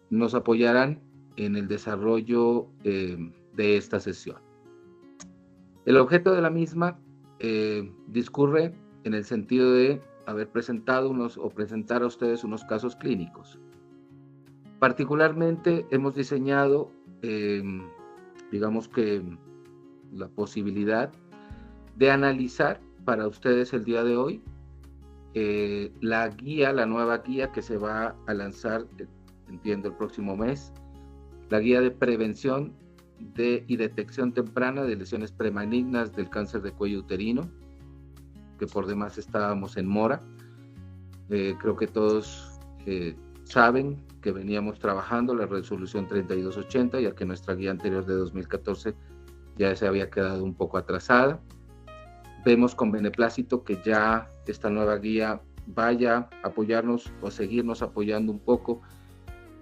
nos apoyarán en el desarrollo de esta sesión. El objeto de la misma discurre en el sentido de haber presentado presentar a ustedes unos casos clínicos. Particularmente hemos diseñado, digamos que la posibilidad de analizar para ustedes el día de hoy la nueva guía que se va a lanzar, entiendo, el próximo mes, la guía de prevención y detección temprana de lesiones premalignas del cáncer de cuello uterino, que por demás estábamos en mora. Creo que todos saben que veníamos trabajando la resolución 3280, ya que nuestra guía anterior de 2014 ya se había quedado un poco atrasada. Vemos con beneplácito que ya esta nueva guía vaya a apoyarnos o seguirnos apoyando un poco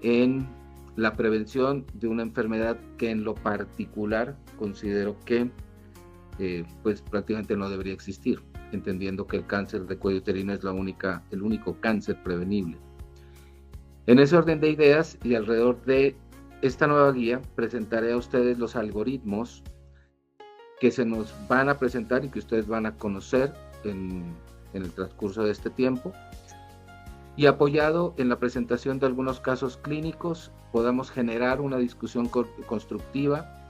en la prevención de una enfermedad que en lo particular considero que pues prácticamente no debería existir, entendiendo que el cáncer de cuello uterino es el único cáncer prevenible. En ese orden de ideas y alrededor de esta nueva guía presentaré a ustedes los algoritmos que se nos van a presentar y que ustedes van a conocer en el transcurso de este tiempo, y apoyado en la presentación de algunos casos clínicos podamos generar una discusión constructiva,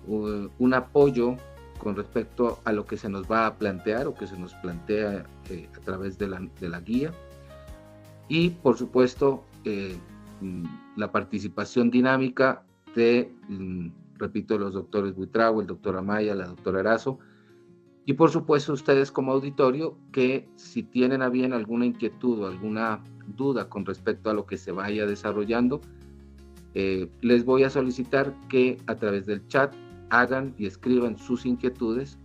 un apoyo con respecto a lo que se nos va a plantear o que se nos plantea a través de la guía, y por supuesto la participación dinámica de repito, los doctores Buitrago, el doctor Amaya, la doctora Erazo, y por supuesto ustedes como auditorio, que si tienen a bien alguna inquietud o alguna duda con respecto a lo que se vaya desarrollando, les voy a solicitar que a través del chat hagan y escriban sus inquietudes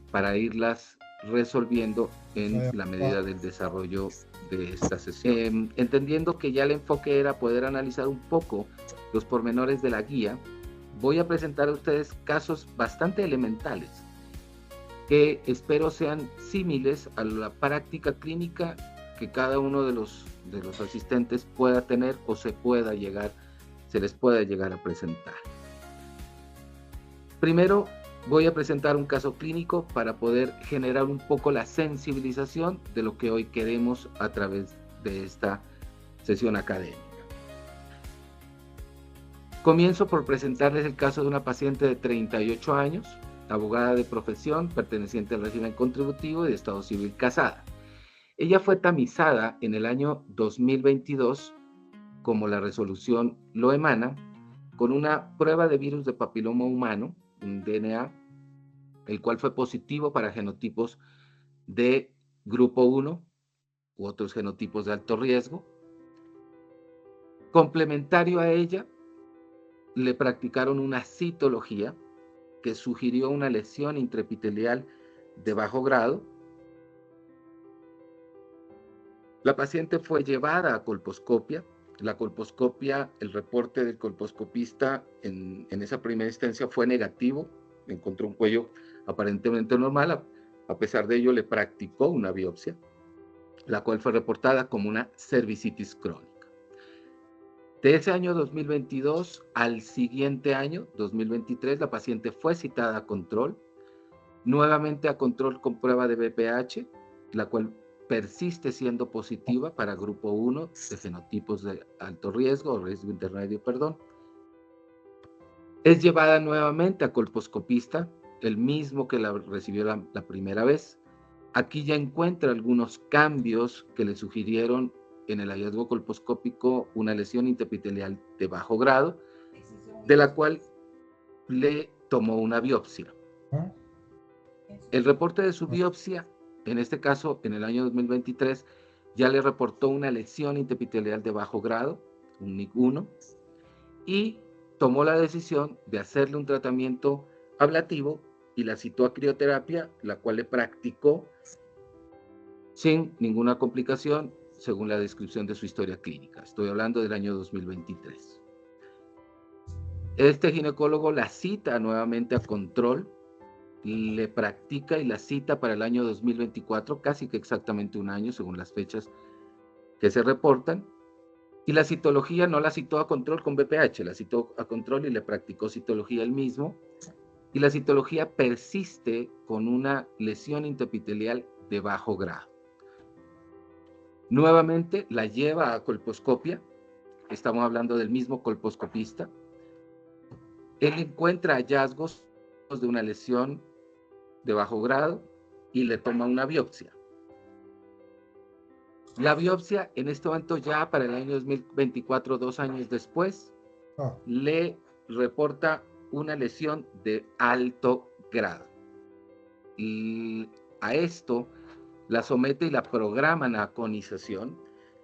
para irlas resolviendo en la medida del desarrollo de esta sesión. Entendiendo que ya el enfoque era poder analizar un poco los pormenores de la guía, voy a presentar a ustedes casos bastante elementales que espero sean símiles a la práctica clínica que cada uno de los asistentes pueda tener o se les pueda llegar a presentar. Primero voy a presentar un caso clínico para poder generar un poco la sensibilización de lo que hoy queremos a través de esta sesión académica. Comienzo por presentarles el caso de una paciente de 38 años, abogada de profesión, perteneciente al régimen contributivo y de estado civil casada. Ella fue tamizada en el año 2022, como la resolución lo emana, con una prueba de virus de papiloma humano, un DNA, el cual fue positivo para genotipos de grupo 1 u otros genotipos de alto riesgo. Complementario a ella, le practicaron una citología que sugirió una lesión intraepitelial de bajo grado. La paciente fue llevada a colposcopia. La colposcopia, el reporte del colposcopista en esa primera instancia fue negativo, encontró un cuello aparentemente normal, a pesar de ello le practicó una biopsia, la cual fue reportada como una cervicitis crónica. De ese año 2022 al siguiente año, 2023, la paciente fue citada a control, nuevamente a control con prueba de BPH, la cual persiste siendo positiva para grupo 1 de fenotipos de alto riesgo, o riesgo intermedio, perdón. Es llevada nuevamente a colposcopista, el mismo que la recibió la primera vez. Aquí ya encuentra algunos cambios que le sugirieron en el hallazgo colposcópico una lesión intraepitelial de bajo grado, de la cual le tomó una biopsia. El reporte de su biopsia, en este caso en el año 2023, ya le reportó una lesión intraepitelial de bajo grado, un NIC1, y tomó la decisión de hacerle un tratamiento ablativo y la citó a crioterapia, la cual le practicó sin ninguna complicación, según la descripción de su historia clínica. Estoy hablando del año 2023. Este ginecólogo la cita nuevamente a control, le practica y la cita para el año 2024, casi que exactamente un año, según las fechas que se reportan. Y la citología no la citó a control con BPH, la citó a control y le practicó citología él mismo. Y la citología persiste con una lesión intraepitelial de bajo grado. Nuevamente la lleva a colposcopia, estamos hablando del mismo colposcopista. Él encuentra hallazgos de una lesión de bajo grado y le toma una biopsia. La biopsia en este momento ya para el año 2024, 2 años después, le reporta una lesión de alto grado. Y a esto la somete y la programan a conización.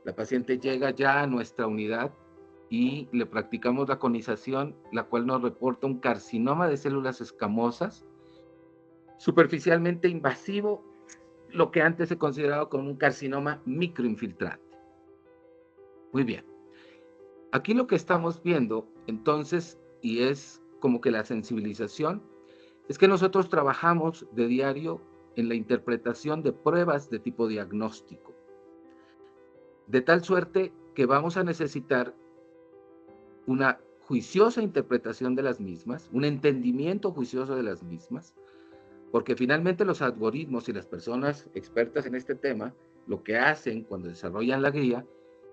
La paciente llega ya a nuestra unidad y le practicamos la conización, la cual nos reporta un carcinoma de células escamosas, superficialmente invasivo, lo que antes se consideraba como un carcinoma microinfiltrante. Muy bien. Aquí lo que estamos viendo, entonces, y es como que la sensibilización, es que nosotros trabajamos de diario en la interpretación de pruebas de tipo diagnóstico, de tal suerte que vamos a necesitar una juiciosa interpretación de las mismas, un entendimiento juicioso de las mismas, porque finalmente los algoritmos y las personas expertas en este tema, lo que hacen cuando desarrollan la guía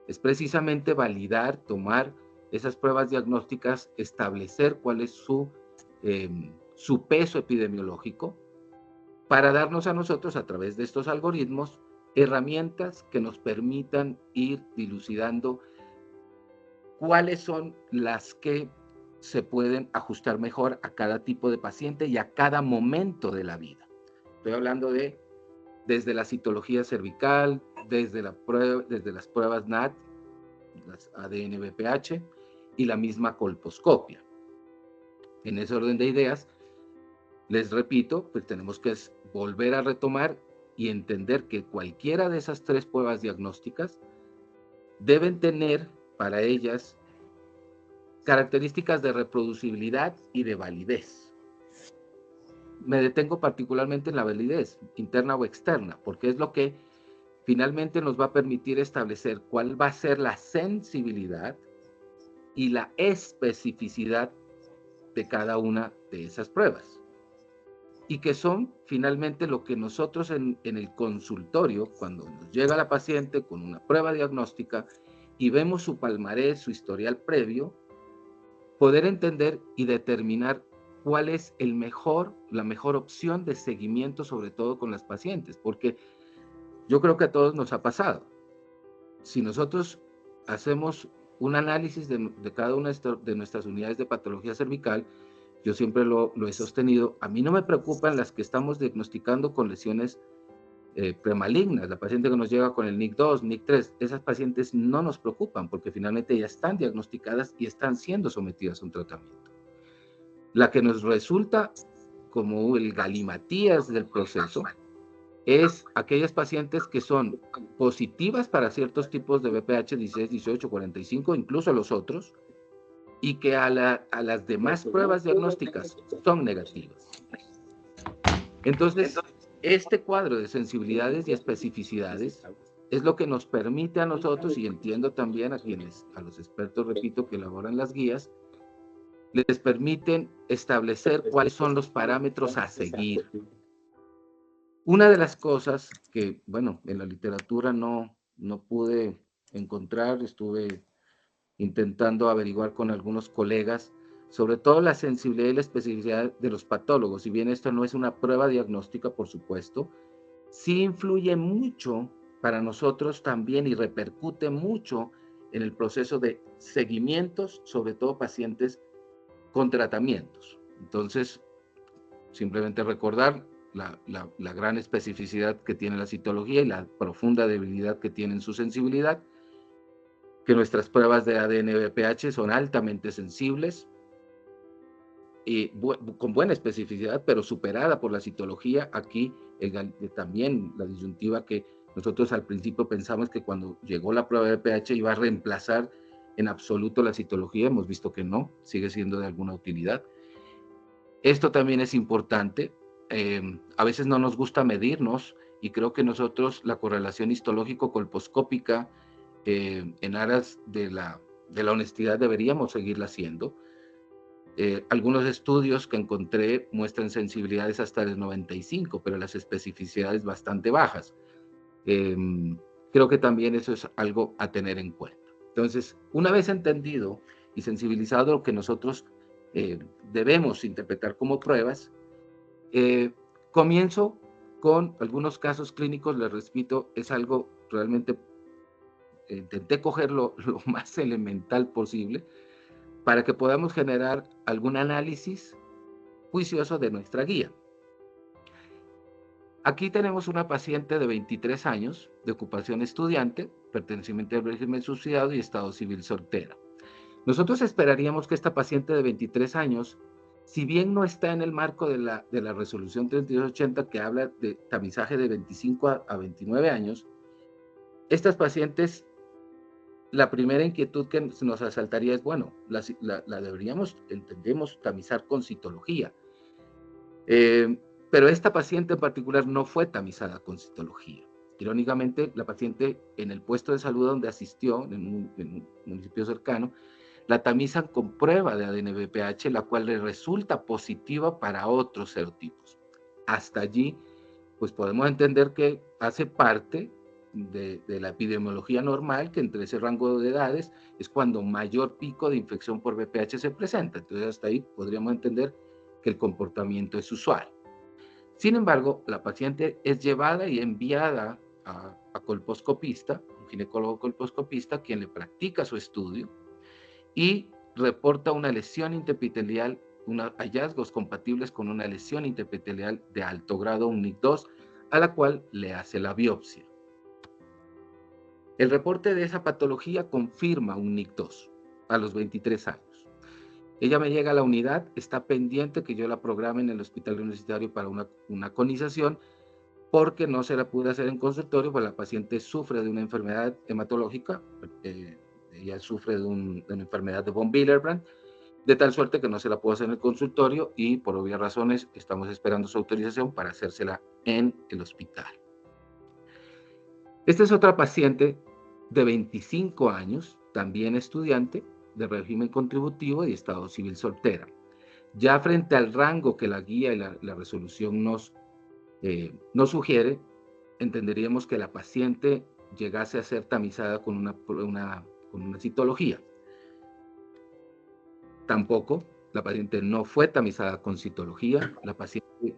es precisamente validar, tomar esas pruebas diagnósticas, establecer cuál es su peso epidemiológico, para darnos a nosotros, a través de estos algoritmos, herramientas que nos permitan ir dilucidando cuáles son las que se pueden ajustar mejor a cada tipo de paciente y a cada momento de la vida. Estoy hablando de desde la citología cervical, desde las pruebas NAT, las ADN-BPH y la misma colposcopia. En ese orden de ideas, les repito, pues tenemos que volver a retomar y entender que cualquiera de esas tres pruebas diagnósticas deben tener para ellas características de reproducibilidad y de validez. Me detengo particularmente en la validez, interna o externa, porque es lo que finalmente nos va a permitir establecer cuál va a ser la sensibilidad y la especificidad de cada una de esas pruebas. Y que son finalmente lo que nosotros en el consultorio, cuando nos llega la paciente con una prueba diagnóstica y vemos su palmarés, su historial previo, poder entender y determinar cuál es la mejor opción de seguimiento, sobre todo con las pacientes, porque yo creo que a todos nos ha pasado. Si nosotros hacemos un análisis de cada una de nuestras unidades de patología cervical, yo siempre lo he sostenido, a mí no me preocupan las que estamos diagnosticando con lesiones premalignas, la paciente que nos llega con el NIC2, NIC3, esas pacientes no nos preocupan porque finalmente ya están diagnosticadas y están siendo sometidas a un tratamiento. La que nos resulta como el galimatías del proceso es aquellas pacientes que son positivas para ciertos tipos de BPH 16, 18, 45, incluso los otros, y que a las demás pruebas diagnósticas son negativas. Entonces, este cuadro de sensibilidades y especificidades es lo que nos permite a nosotros, y entiendo también a los expertos, repito, que elaboran las guías, les permiten establecer cuáles son los parámetros a seguir. Una de las cosas que, bueno, en la literatura no pude encontrar, estuve intentando averiguar con algunos colegas, sobre todo la sensibilidad y la especificidad de los patólogos. Si bien esto no es una prueba diagnóstica, por supuesto, sí influye mucho para nosotros también y repercute mucho en el proceso de seguimientos, sobre todo pacientes con tratamientos. Entonces, simplemente recordar la gran especificidad que tiene la citología y la profunda debilidad que tiene en su sensibilidad, que nuestras pruebas de ADN-BPH son altamente sensibles y con buena especificidad, pero superada por la citología. Aquí también la disyuntiva que nosotros al principio pensamos que cuando llegó la prueba de BPH iba a reemplazar en absoluto la citología, hemos visto que no, sigue siendo de alguna utilidad. Esto también es importante, a veces no nos gusta medirnos y creo que nosotros la correlación histológico-colposcópica en aras de la honestidad deberíamos seguirla haciendo. Algunos estudios que encontré muestran sensibilidades hasta del 95, pero las especificidades bastante bajas. Creo que también eso es algo a tener en cuenta. Entonces, una vez entendido y sensibilizado lo que nosotros debemos interpretar como pruebas, comienzo con algunos casos clínicos. Les repito, es algo realmente, intenté cogerlo lo más elemental posible para que podamos generar algún análisis juicioso de nuestra guía. Aquí tenemos una paciente de 23 años, de ocupación estudiante, perteneciente al régimen subsidiado y estado civil soltera. Nosotros esperaríamos que esta paciente de 23 años, si bien no está en el marco de la resolución 3280 que habla de tamizaje de 25 a 29 años, estas pacientes, la primera inquietud que nos asaltaría es, bueno, la deberíamos, entendemos, tamizar con citología. Pero esta paciente en particular no fue tamizada con citología. Irónicamente, la paciente en el puesto de salud donde asistió, en un municipio cercano, la tamizan con prueba de ADN-BPH, la cual le resulta positiva para otros serotipos. Hasta allí, pues podemos entender que hace parte de la epidemiología normal, que entre ese rango de edades es cuando mayor pico de infección por BPH se presenta. Entonces, hasta ahí podríamos entender que el comportamiento es usual. Sin embargo, la paciente es llevada y enviada a colposcopista, un ginecólogo colposcopista, quien le practica su estudio y reporta una lesión interepitelial, hallazgos compatibles con una lesión interepitelial de alto grado, un NIC2, a la cual le hace la biopsia. El reporte de esa patología confirma un NIC2 a los 23 años. Ella me llega a la unidad, está pendiente que yo la programe en el hospital universitario para una conización, porque no se la pude hacer en consultorio, pues la paciente sufre de una enfermedad hematológica, ella sufre de una enfermedad de von Willebrand, de tal suerte que no se la puedo hacer en el consultorio y por obvias razones estamos esperando su autorización para hacérsela en el hospital. Esta es otra paciente de 25 años, también estudiante, de régimen contributivo y estado civil soltera. Ya frente al rango que la guía y la resolución nos sugiere, entenderíamos que la paciente llegase a ser tamizada con una citología. Tampoco, la paciente no fue tamizada con citología. La paciente,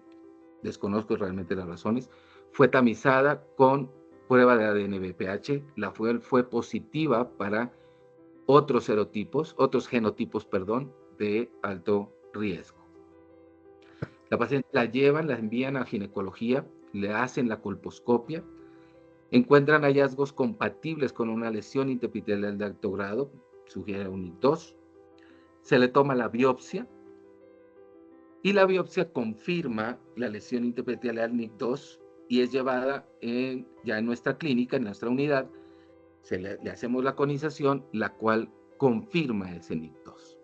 desconozco realmente las razones, fue tamizada con prueba de ADN-BPH. La fue positiva para otros genotipos, de alto riesgo. La paciente la llevan, la envían a ginecología, le hacen la colposcopia, encuentran hallazgos compatibles con una lesión interepitelial de alto grado, sugiere un NIC2, se le toma la biopsia y la biopsia confirma la lesión interepitelial NIC2 y es llevada ya en nuestra clínica, en nuestra unidad, le hacemos la conización, la cual confirma ese NIC2.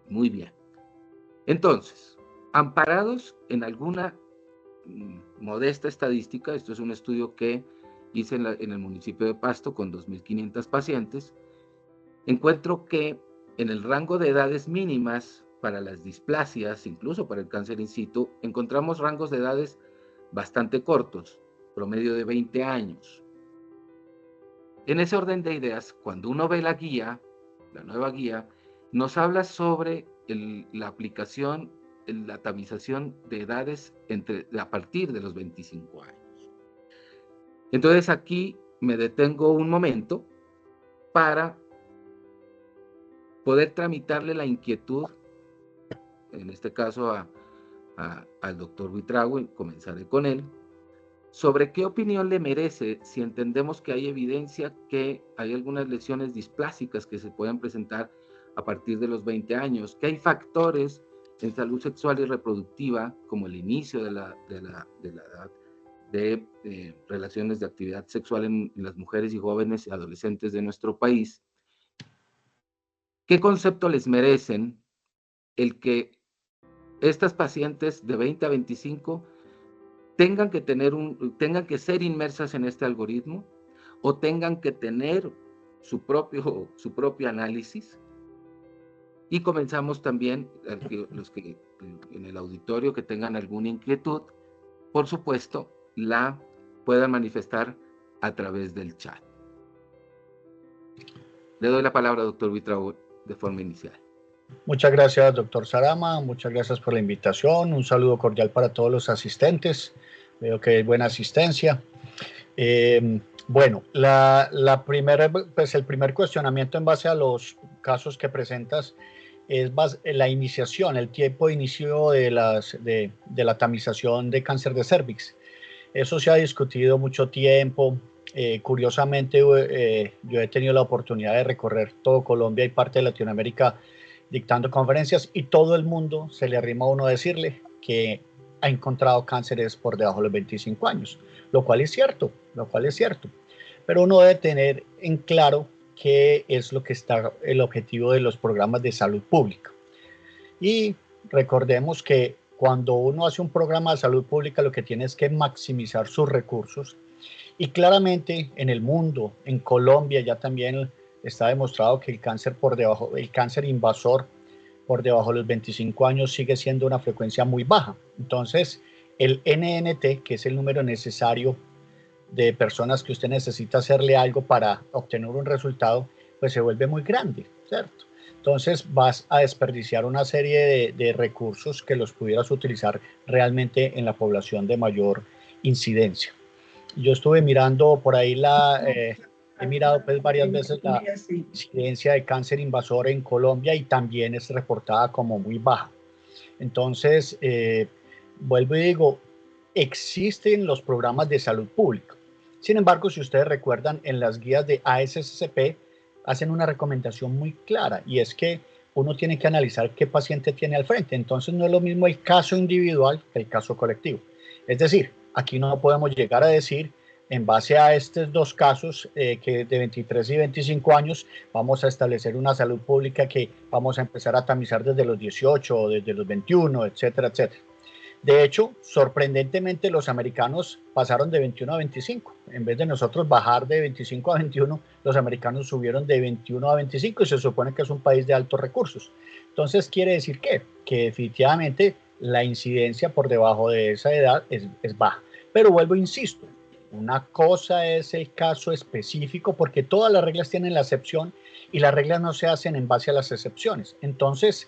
Muy bien. Entonces, amparados en alguna modesta estadística, esto es un estudio que hice en el municipio de Pasto con 2.500 pacientes, encuentro que en el rango de edades mínimas para las displasias, incluso para el cáncer in situ, encontramos rangos de edades bastante cortos, promedio de 20 años. En ese orden de ideas, cuando uno ve la guía, la nueva guía, nos habla sobre la aplicación, la tamización de edades a partir de los 25 años. Entonces aquí me detengo un momento para poder tramitarle la inquietud, en este caso al doctor Buitrago, y comenzaré con él, sobre qué opinión le merece si entendemos que hay evidencia que hay algunas lesiones displásicas que se pueden presentar a partir de los 20 años, que hay factores en salud sexual y reproductiva, como el inicio de la edad de relaciones de actividad sexual en las mujeres y jóvenes y adolescentes de nuestro país. ¿Qué concepto les merecen el que estas pacientes de 20 a 25 tengan que ser inmersas en este algoritmo, o tengan que tener su propio análisis. Y comenzamos también, los que en el auditorio que tengan alguna inquietud, por supuesto, la puedan manifestar a través del chat. Le doy la palabra, doctor Buitrago, de forma inicial. Muchas gracias, doctor Sarama. Muchas gracias por la invitación. Un saludo cordial para todos los asistentes. Veo que hay buena asistencia. Bueno, pues el primer cuestionamiento en base a los casos que presentas es la iniciación, el tiempo de inicio de la tamización de cáncer de cervix. Eso se ha discutido mucho tiempo. Curiosamente, yo he tenido la oportunidad de recorrer todo Colombia y parte de Latinoamérica dictando conferencias, y todo el mundo se le arrima a uno a decirle que ha encontrado cánceres por debajo de los 25 años, lo cual es cierto, pero uno debe tener en claro qué es lo que está el objetivo de los programas de salud pública. Y recordemos que cuando uno hace un programa de salud pública, lo que tiene es que maximizar sus recursos, y claramente en el mundo, en Colombia ya también está demostrado que el cáncer invasor por debajo de los 25 años sigue siendo una frecuencia muy baja. Entonces, el NNT, que es el número necesario de personas que usted necesita hacerle algo para obtener un resultado, pues se vuelve muy grande, ¿cierto? Entonces vas a desperdiciar una serie de recursos que los pudieras utilizar realmente en la población de mayor incidencia. Yo estuve mirando por ahí he mirado pues varias veces la incidencia de cáncer invasor en Colombia y también es reportada como muy baja. Entonces, vuelvo y digo, existen los programas de salud pública. Sin embargo, si ustedes recuerdan, en las guías de ASCP hacen una recomendación muy clara, y es que uno tiene que analizar qué paciente tiene al frente. Entonces, no es lo mismo el caso individual que el caso colectivo. Es decir, aquí no podemos llegar a decir, en base a estos dos casos, que de 23 y 25 años, vamos a establecer una salud pública que vamos a empezar a tamizar desde los 18 o desde los 21, etcétera, etcétera. De hecho, sorprendentemente, los americanos pasaron de 21 a 25. En vez de nosotros bajar de 25 a 21, los americanos subieron de 21 a 25 y se supone que es un país de altos recursos. Entonces, quiere decir que definitivamente la incidencia por debajo de esa edad es baja. Pero vuelvo, insisto, una cosa es el caso específico, porque todas las reglas tienen la excepción y las reglas no se hacen en base a las excepciones. Entonces,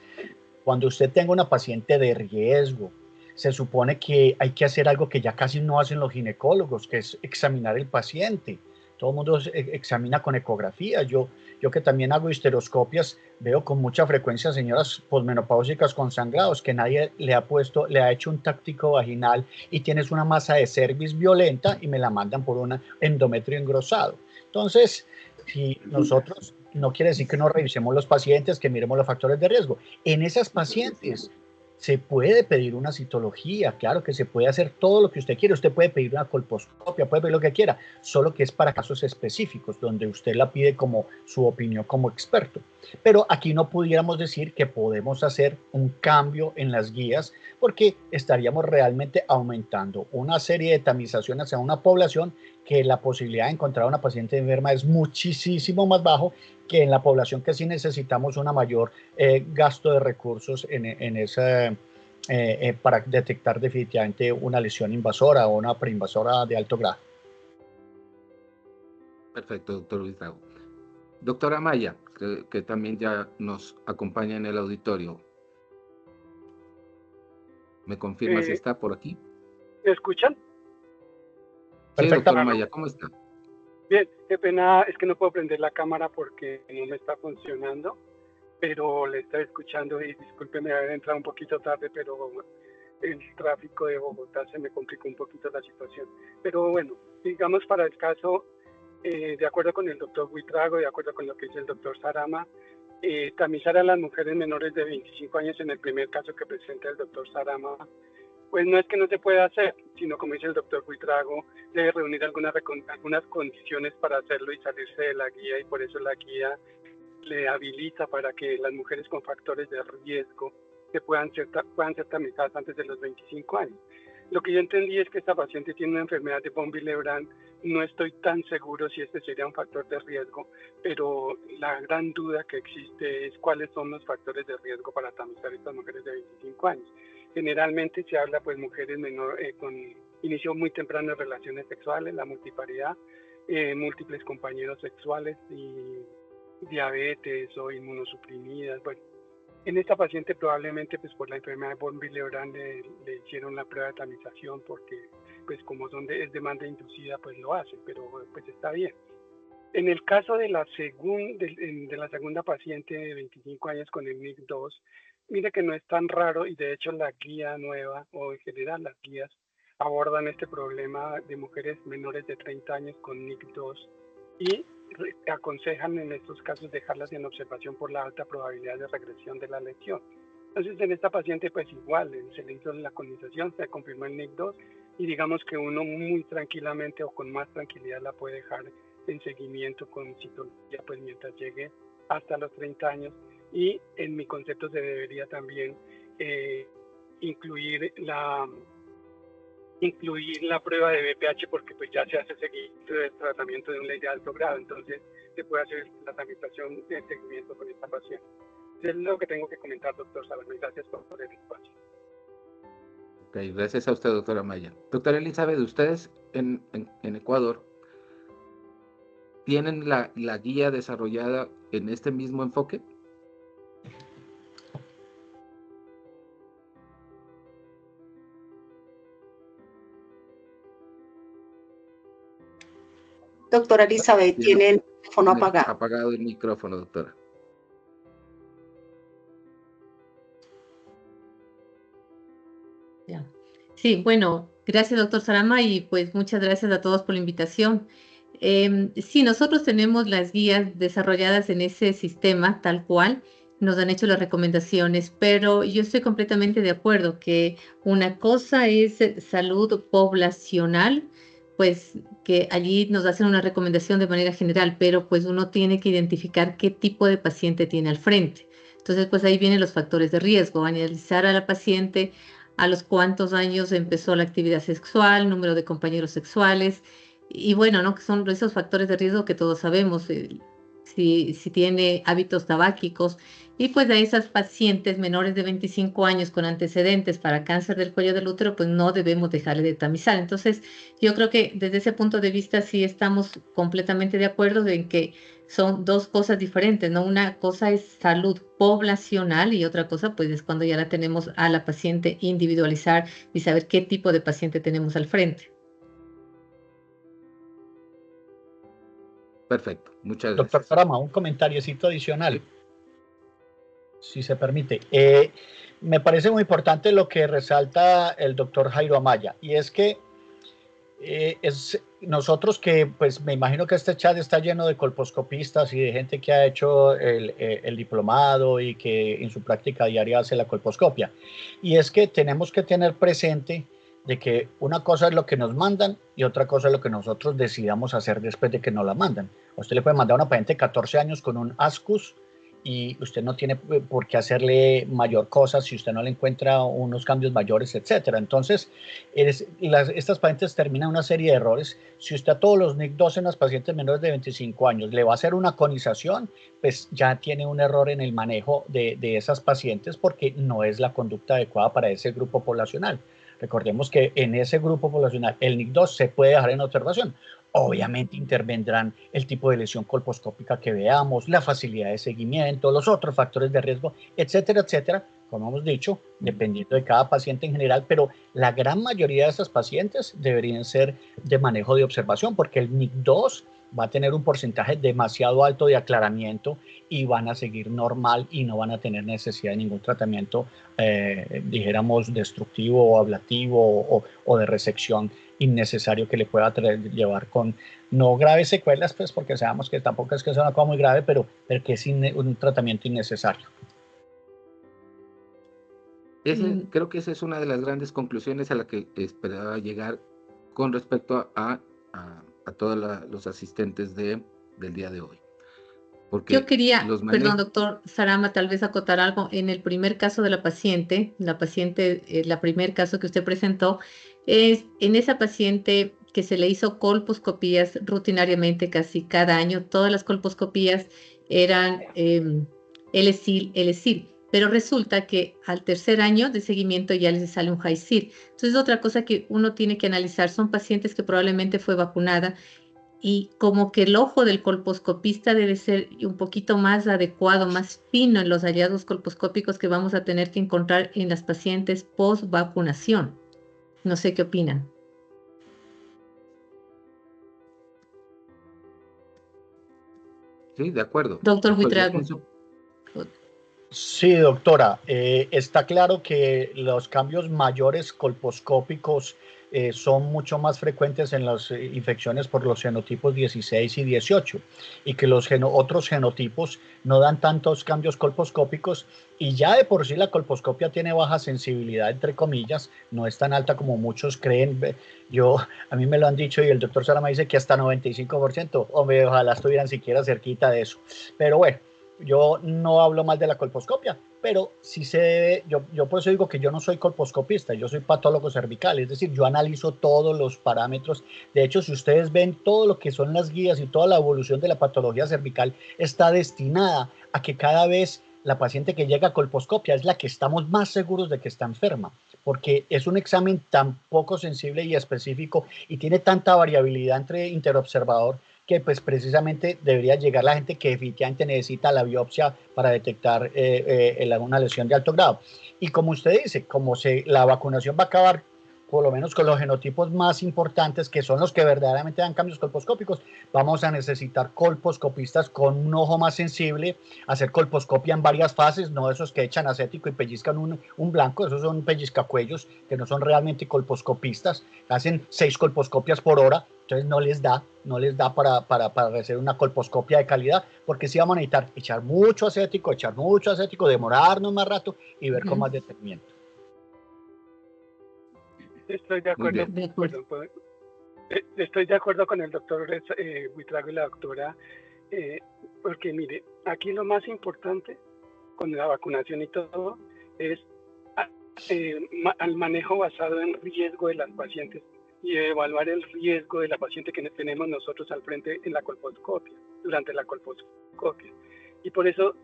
cuando usted tenga una paciente de riesgo, se supone que hay que hacer algo que ya casi no hacen los ginecólogos, que es examinar el paciente. Todo el mundo examina con ecografía. Yo que también hago histeroscopias, veo con mucha frecuencia señoras posmenopáusicas con sangrados que nadie le ha hecho un táctico vaginal y tienes una masa de cervix violenta y me la mandan por un endometrio engrosado. Entonces, si nosotros, no quiere decir que no revisemos los pacientes, que miremos los factores de riesgo. En esas pacientes se puede pedir una citología, claro que se puede hacer todo lo que usted quiere. Usted puede pedir una colposcopia, puede pedir lo que quiera, solo que es para casos específicos, donde usted la pide como su opinión como experto. Pero aquí no pudiéramos decir que podemos hacer un cambio en las guías, porque estaríamos realmente aumentando una serie de tamizaciones a una población que la posibilidad de encontrar a una paciente enferma es muchísimo más bajo que en la población que sí necesitamos una mayor gasto de recursos para detectar definitivamente una lesión invasora o una preinvasora de alto grado. Perfecto, doctor Buitrago. Doctora Maya, que también ya nos acompaña en el auditorio. ¿Me confirma si está por aquí? ¿Me escuchan? Sí, doctora Maya, ¿cómo está? Bien, qué pena, es que no puedo prender la cámara porque no me está funcionando, pero le estoy escuchando y discúlpeme haber entrado un poquito tarde, pero el tráfico de Bogotá se me complicó un poquito la situación. Pero bueno, digamos para el caso, de acuerdo con el doctor Buitrago, de acuerdo con lo que dice el doctor Sarama, tamizar a las mujeres menores de 25 años en el primer caso que presenta el doctor Sarama, pues no es que no se pueda hacer, sino como dice el doctor Buitrago, debe reunir algunas condiciones para hacerlo y salirse de la guía, y por eso la guía le habilita para que las mujeres con factores de riesgo puedan ser tamizadas antes de los 25 años. Lo que yo entendí es que esta paciente tiene una enfermedad de von Willebrand no estoy tan seguro si este sería un factor de riesgo, pero la gran duda que existe es cuáles son los factores de riesgo para tamizar estas mujeres de 25 años. Generalmente se habla pues mujeres con inicio muy temprano de relaciones sexuales, la multiparidad, múltiples compañeros sexuales y diabetes o inmunosuprimidas. Bueno, en esta paciente probablemente pues por la enfermedad de von Willebrand le hicieron la prueba de tamización porque pues como es demanda inducida pues lo hacen, pero pues está bien. En el caso de la segunda paciente de 25 años con el NIC2, mire que no es tan raro y de hecho la guía nueva o en general las guías abordan este problema de mujeres menores de 30 años con NIC2 y aconsejan en estos casos dejarlas en observación por la alta probabilidad de regresión de la lesión. Entonces en esta paciente pues igual se le hizo la colonización, se confirmó el NIC2 y digamos que uno muy tranquilamente o con más tranquilidad la puede dejar en seguimiento con citología pues mientras llegue hasta los 30 años y en mi concepto se debería también incluir la prueba de BPH porque pues ya se hace seguimiento del tratamiento de un ley de alto grado, entonces se puede hacer la tramitación de seguimiento con esta paciente. Es lo que tengo que comentar, doctor Salazar. Gracias por el espacio. Ok, gracias a usted, doctora Maya. Doctora Elizabeth, ¿ustedes en Ecuador tienen la guía desarrollada en este mismo enfoque? Doctora Elizabeth, tiene el micrófono apagado. Apagado el micrófono, doctora. Ya. Sí, bueno, gracias, doctor Sarama, y pues muchas gracias a todos por la invitación. Sí, nosotros tenemos las guías desarrolladas en ese sistema tal cual, nos han hecho las recomendaciones, pero yo estoy completamente de acuerdo que una cosa es salud poblacional, pues que allí nos hacen una recomendación de manera general, pero pues uno tiene que identificar qué tipo de paciente tiene al frente. Entonces, pues ahí vienen los factores de riesgo, analizar a la paciente, a los cuántos años empezó la actividad sexual, número de compañeros sexuales, y bueno, ¿no? Que son esos factores de riesgo que todos sabemos, si tiene hábitos tabáquicos, y pues a esas pacientes menores de 25 años con antecedentes para cáncer del cuello del útero, pues no debemos dejarle de tamizar. Entonces, yo creo que desde ese punto de vista sí estamos completamente de acuerdo en que son dos cosas diferentes, ¿no? Una cosa es salud poblacional y otra cosa pues es cuando ya la tenemos a la paciente individualizar y saber qué tipo de paciente tenemos al frente. Perfecto, muchas Doctor gracias. Sarama, un comentariecito adicional, si se permite. Me parece muy importante lo que resalta el doctor Jairo Amaya, y es que nosotros que, pues me imagino que este chat está lleno de colposcopistas y de gente que ha hecho el diplomado y que en su práctica diaria hace la colposcopia. Y es que tenemos que tener presente de que una cosa es lo que nos mandan y otra cosa es lo que nosotros decidamos hacer después de que nos la mandan. A usted le puede mandar a una paciente de 14 años con un ascus y usted no tiene por qué hacerle mayor cosa si usted no le encuentra unos cambios mayores, etcétera. Entonces, estas pacientes terminan una serie de errores. Si usted a todos los NIC2 en las pacientes menores de 25 años le va a hacer una conización, pues ya tiene un error en el manejo de esas pacientes porque no es la conducta adecuada para ese grupo poblacional. Recordemos que en ese grupo poblacional el NIC2 se puede dejar en observación. Obviamente intervendrán el tipo de lesión colposcópica que veamos, la facilidad de seguimiento, los otros factores de riesgo, etcétera, etcétera, como hemos dicho, dependiendo de cada paciente en general, pero la gran mayoría de esas pacientes deberían ser de manejo de observación porque el NIC2 va a tener un porcentaje demasiado alto de aclaramiento y van a seguir normal y no van a tener necesidad de ningún tratamiento, dijéramos, destructivo o ablativo o de resección innecesario que le pueda llevar con no graves secuelas, pues porque sabemos que tampoco es que sea una cosa muy grave, pero que es un tratamiento innecesario. Creo que esa es una de las grandes conclusiones a la que esperaba llegar con respecto a todos los asistentes del día de hoy. Porque yo quería, perdón, doctor Sarama, tal vez acotar algo. En el primer caso de la paciente, el primer caso que usted presentó, en esa paciente que se le hizo colposcopías rutinariamente casi cada año. Todas las colposcopías eran LSIR, pero resulta que al tercer año de seguimiento ya les sale un HICIR. Entonces, otra cosa que uno tiene que analizar, son pacientes que probablemente fue vacunada y como que el ojo del colposcopista debe ser un poquito más adecuado, más fino en los hallazgos colposcópicos que vamos a tener que encontrar en las pacientes post vacunación. No sé qué opinan. Sí, de acuerdo. Doctor Buitrago. Sí, doctora, está claro que los cambios mayores colposcópicos son mucho más frecuentes en las infecciones por los genotipos 16 y 18 y que los otros genotipos no dan tantos cambios colposcópicos, y ya de por sí la colposcopia tiene baja sensibilidad, entre comillas, no es tan alta como muchos creen. A mí me lo han dicho y el doctor Sarama dice que hasta 95%, hombre, ojalá estuvieran siquiera cerquita de eso, pero bueno. Yo no hablo mal de la colposcopia, pero sí se debe, yo por eso digo que yo no soy colposcopista, yo soy patólogo cervical, es decir, yo analizo todos los parámetros. De hecho, si ustedes ven todo lo que son las guías y toda la evolución de la patología cervical, está destinada a que cada vez la paciente que llega a colposcopia es la que estamos más seguros de que está enferma, porque es un examen tan poco sensible y específico y tiene tanta variabilidad entre interobservador, que pues precisamente debería llegar la gente que definitivamente necesita la biopsia para detectar una lesión de alto grado. Y como usted dice, la vacunación va a acabar por lo menos con los genotipos más importantes, que son los que verdaderamente dan cambios colposcópicos, vamos a necesitar colposcopistas con un ojo más sensible, hacer colposcopia en varias fases, no esos que echan acético y pellizcan un blanco, esos son pellizcacuellos, que no son realmente colposcopistas, hacen 6 colposcopias por hora, entonces no les da para hacer una colposcopia de calidad, porque sí vamos a necesitar echar mucho acético, demorarnos más rato y ver con más detenimiento. Estoy de acuerdo, estoy de acuerdo con el doctor Buitrago y la doctora, porque mire, aquí lo más importante con la vacunación y todo es al manejo basado en riesgo de las pacientes y evaluar el riesgo de la paciente que tenemos nosotros al frente en la colposcopia, durante la colposcopia. Y por eso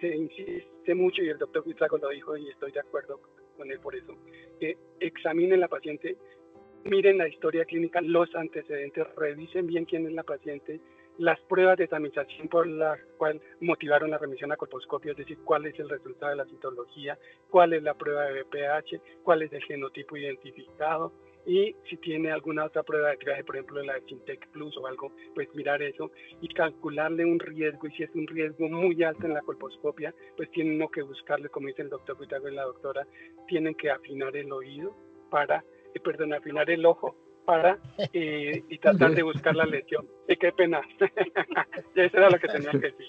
se insiste mucho, y el doctor Buitrago lo dijo y estoy de acuerdo con él por eso, que examinen la paciente, miren la historia clínica, los antecedentes, revisen bien quién es la paciente, las pruebas de tamización por la cual motivaron la remisión a colposcopia, es decir, cuál es el resultado de la citología, cuál es la prueba de BPH, cuál es el genotipo identificado, y si tiene alguna otra prueba de triaje, por ejemplo la de Sintec Plus o algo, pues mirar eso y calcularle un riesgo, y si es un riesgo muy alto en la colposcopia, pues tienen que buscarle, como dice el doctor Buitrago y la doctora, tienen que afinar el oído para, afinar el ojo para y tratar de buscar la lesión. Sí, qué pena. Eso era lo que tenía que decir.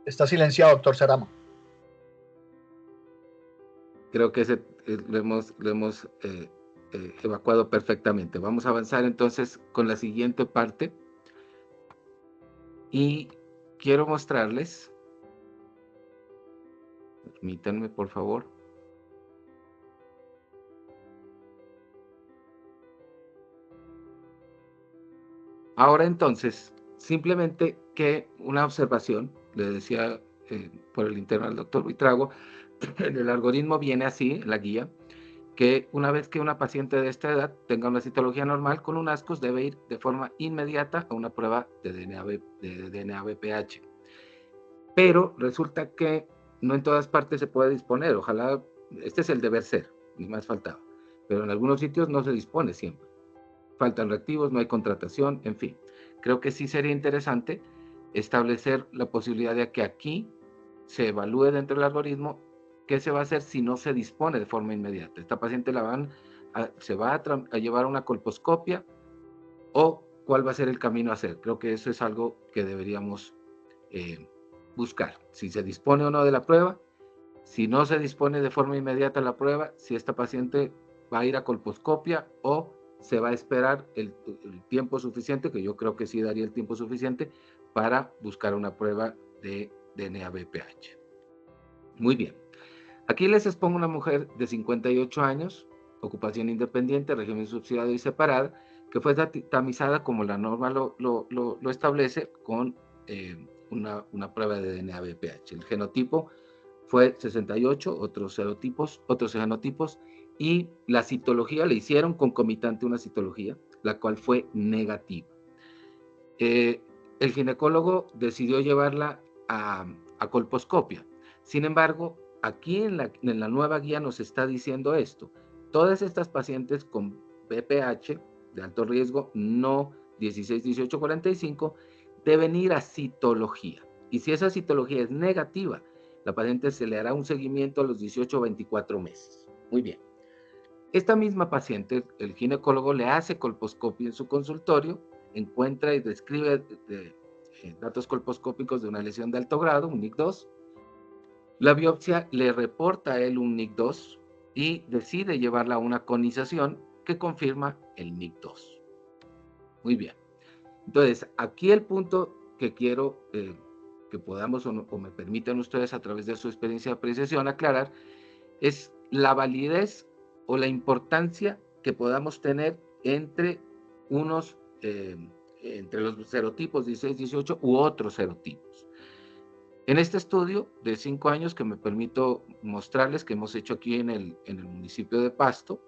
Está silenciado, doctor Sarama. Creo que lo hemos evacuado perfectamente. Vamos a avanzar entonces con la siguiente parte. Y quiero mostrarles, permítanme por favor. Ahora entonces, simplemente que una observación, le decía por el interno al doctor Buitrago, en el algoritmo viene así, en la guía, que una vez que una paciente de esta edad tenga una citología normal con un ASCUS, debe ir de forma inmediata a una prueba de DNA-BPH. Pero resulta que no en todas partes se puede disponer, ojalá, este es el deber ser, ni más faltaba, pero en algunos sitios no se dispone siempre. Faltan reactivos, no hay contratación, en fin. Creo que sí sería interesante establecer la posibilidad de que aquí se evalúe dentro del algoritmo qué se va a hacer si no se dispone de forma inmediata. Esta paciente se va a llevar a una colposcopia, o cuál va a ser el camino a hacer. Creo que eso es algo que deberíamos buscar. Si se dispone o no de la prueba, si no se dispone de forma inmediata la prueba, si esta paciente va a ir a colposcopia o se va a esperar el tiempo suficiente, que yo creo que sí daría el tiempo suficiente para buscar una prueba de DNA-BPH. Muy bien. Aquí les expongo una mujer de 58 años, ocupación independiente, régimen subsidiado y separada, que fue tamizada como la norma lo establece con una prueba de DNA BPH. El genotipo fue 68, otros genotipos, y la citología le hicieron concomitante una citología, la cual fue negativa. El ginecólogo decidió llevarla a colposcopia. Sin embargo, aquí en la nueva guía nos está diciendo esto: todas estas pacientes con BPH de alto riesgo, no 16, 18, 45, deben ir a citología. Y si esa citología es negativa, la paciente se le hará un seguimiento a los 18 o 24 meses. Muy bien. Esta misma paciente, el ginecólogo le hace colposcopia en su consultorio, encuentra y describe datos colposcópicos de una lesión de alto grado, un NIC2. La biopsia le reporta a él un NIC2 y decide llevarla a una conización que confirma el NIC2. Muy bien. Entonces, aquí el punto que quiero que podamos o me permitan ustedes a través de su experiencia de apreciación aclarar es la validez o la importancia que podamos tener entre entre los serotipos 16, 18 u otros serotipos. En este estudio de 5 años que me permito mostrarles, que hemos hecho aquí en el municipio de Pasto,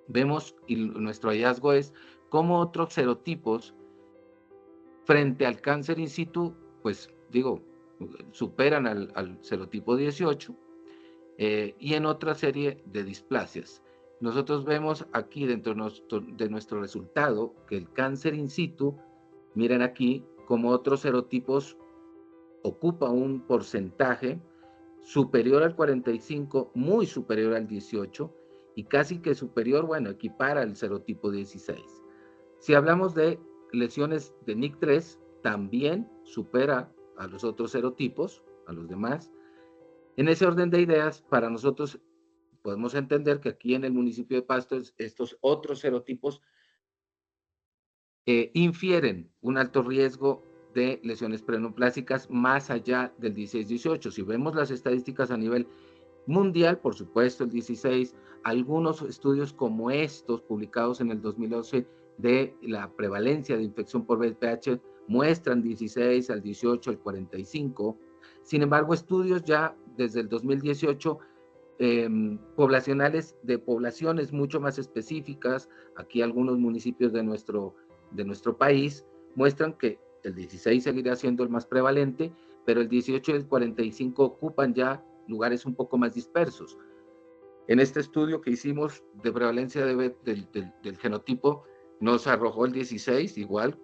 vemos, y nuestro hallazgo es cómo otros serotipos frente al cáncer in situ, pues digo, superan al serotipo 18, y en otra serie de displasias. Nosotros vemos aquí dentro de nuestro resultado que el cáncer in situ, miren aquí, como otros serotipos, ocupa un porcentaje superior al 45, muy superior al 18, y casi que superior, bueno, equipara al serotipo 16. Si hablamos de lesiones de NIC3, también supera a los otros serotipos, a los demás. En ese orden de ideas, para nosotros podemos entender que aquí en el municipio de Pasto estos otros serotipos infieren un alto riesgo de lesiones preneoplásicas más allá del 16-18. Si vemos las estadísticas a nivel mundial, por supuesto el 16, algunos estudios como estos publicados en el 2011 de la prevalencia de infección por VPH muestran 16 al 18 al 45. Sin embargo, estudios ya desde el 2018 poblacionales de poblaciones mucho más específicas, aquí algunos municipios de nuestro país muestran que el 16 seguirá siendo el más prevalente, pero el 18 y el 45 ocupan ya lugares un poco más dispersos. En este estudio que hicimos de prevalencia del genotipo, nos arrojó el 16, igual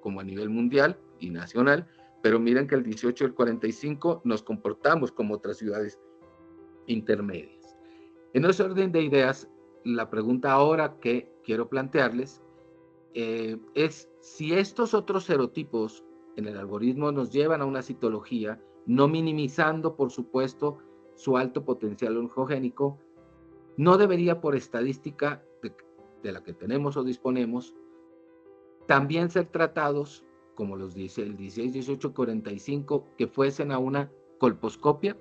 como a nivel mundial y nacional, pero miren que el 18 y el 45 nos comportamos como otras ciudades intermedias. En ese orden de ideas, la pregunta ahora que quiero plantearles es si estos otros serotipos en el algoritmo nos llevan a una citología, no minimizando, por supuesto, su alto potencial oncogénico, no debería, por estadística de la que tenemos o disponemos, también ser tratados como el 16, 18, 45, que fuesen a una colposcopia.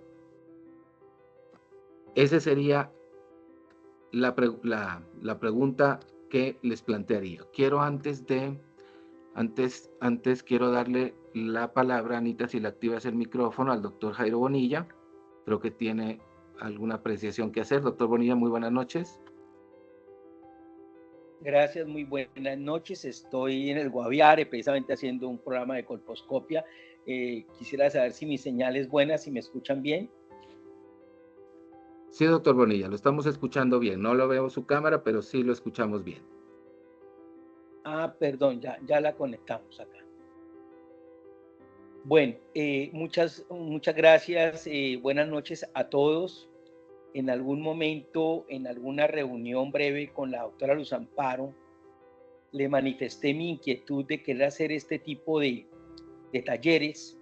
Esa sería la pregunta que les plantearía. Quiero antes quiero darle la palabra, Anita, si le activas el micrófono, al doctor Jairo Bonilla. Creo que tiene alguna apreciación que hacer. Doctor Bonilla, muy buenas noches. Gracias, muy buenas noches. Estoy en el Guaviare, precisamente haciendo un programa de colposcopia. Quisiera saber si mi señal es buena, si me escuchan bien. Sí, doctor Bonilla, lo estamos escuchando bien. No lo veo su cámara, pero sí lo escuchamos bien. Ah, perdón, ya la conectamos acá. Bueno, muchas gracias. Buenas noches a todos. En algún momento, en alguna reunión breve con la doctora Luz Amparo, le manifesté mi inquietud de querer hacer este tipo de talleres,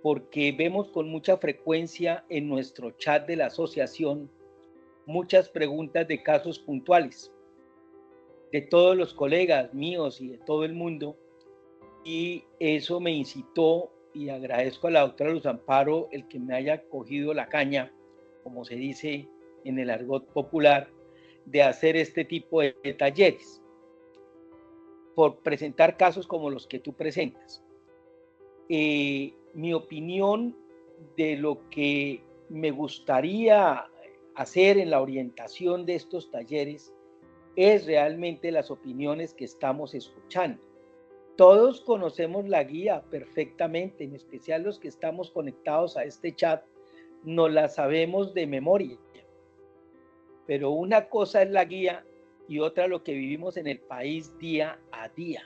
porque vemos con mucha frecuencia en nuestro chat de la asociación muchas preguntas de casos puntuales de todos los colegas míos y de todo el mundo, y eso me incitó, y agradezco a la doctora Luz Amparo el que me haya cogido la caña como se dice en el argot popular, de hacer este tipo de talleres, por presentar casos como los que tú presentas. Mi opinión de lo que me gustaría hacer en la orientación de estos talleres es realmente las opiniones que estamos escuchando. Todos conocemos la guía perfectamente, en especial los que estamos conectados a este chat, nos la sabemos de memoria. Pero una cosa es la guía y otra lo que vivimos en el país día a día.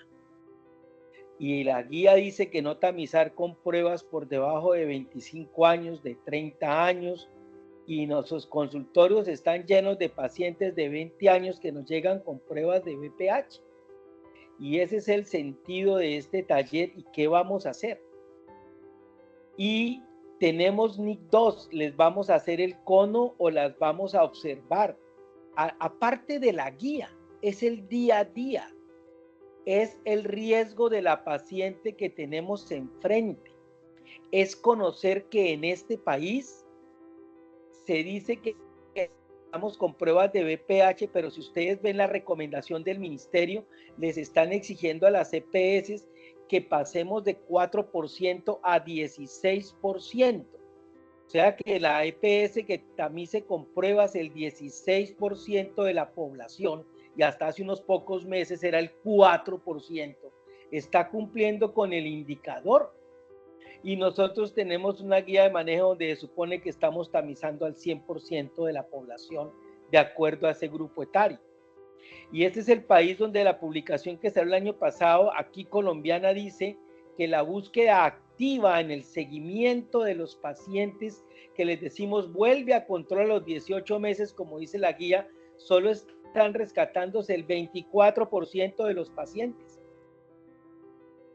Y la guía dice que no tamizar con pruebas por debajo de 25 años, de 30 años, y nuestros consultorios están llenos de pacientes de 20 años que nos llegan con pruebas de BPH. Y ese es el sentido de este taller y qué vamos a hacer. Y tenemos NIC2, les vamos a hacer el cono o las vamos a observar. Aparte de la guía, es el día a día. Es el riesgo de la paciente que tenemos enfrente. Es conocer que en este país se dice que estamos con pruebas de BPH, pero si ustedes ven la recomendación del ministerio, les están exigiendo a las EPS que pasemos de 4% a 16%. O sea que la EPS que tamice con pruebas el 16% de la población, y hasta hace unos pocos meses era el 4%, está cumpliendo con el indicador. Y nosotros tenemos una guía de manejo donde se supone que estamos tamizando al 100% de la población de acuerdo a ese grupo etario. Y este es el país donde la publicación que salió el año pasado, aquí colombiana, dice que la búsqueda activa en el seguimiento de los pacientes, que les decimos vuelve a control a los 18 meses, como dice la guía, solo están rescatándose el 24% de los pacientes.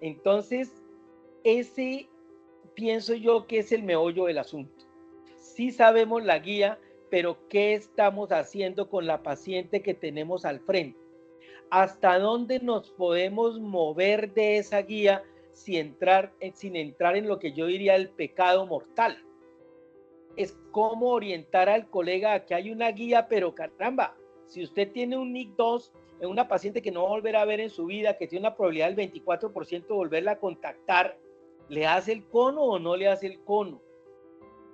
Entonces, ese pienso yo que es el meollo del asunto. Sí sabemos la guía, pero ¿qué estamos haciendo con la paciente que tenemos al frente? ¿Hasta dónde nos podemos mover de esa guía sin entrar en lo que yo diría el pecado mortal? Es cómo orientar al colega a que hay una guía, pero caramba, si usted tiene un NIC2 en una paciente que no va a volver a ver en su vida, que tiene una probabilidad del 24% de volverla a contactar, ¿le hace el cono o no le hace el cono?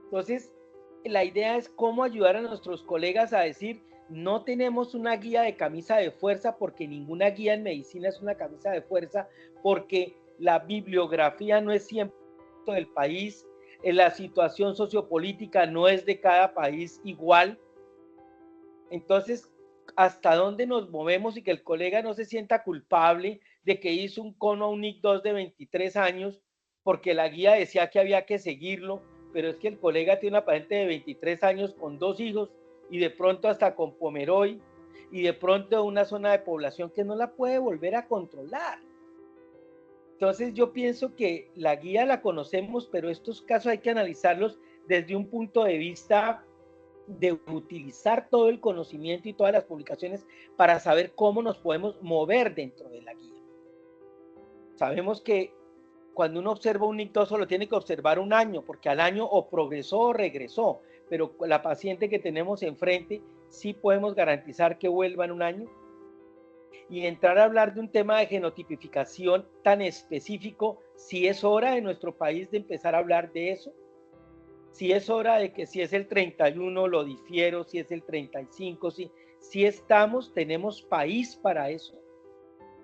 Entonces, la idea es cómo ayudar a nuestros colegas a decir, no tenemos una guía de camisa de fuerza, porque ninguna guía en medicina es una camisa de fuerza, porque la bibliografía no es 100% del país, la situación sociopolítica no es de cada país igual. Entonces, ¿hasta dónde nos movemos y que el colega no se sienta culpable de que hizo un cono a un NIC2 de 23 años porque la guía decía que había que seguirlo, pero es que el colega tiene una paciente de 23 años con 2 hijos y de pronto hasta con Pomeroy y de pronto una zona de población que no la puede volver a controlar? Entonces yo pienso que la guía la conocemos, pero estos casos hay que analizarlos desde un punto de vista de utilizar todo el conocimiento y todas las publicaciones para saber cómo nos podemos mover dentro de la guía. Sabemos que cuando uno observa un NIC2 lo tiene que observar un año, porque al año o progresó o regresó, pero la paciente que tenemos enfrente sí podemos garantizar que vuelva en un año. Y entrar a hablar de un tema de genotipificación tan específico, si es hora de nuestro país de empezar a hablar de eso, si es hora de que si es el 31 lo difiero, si es el 35, si estamos, tenemos país para eso,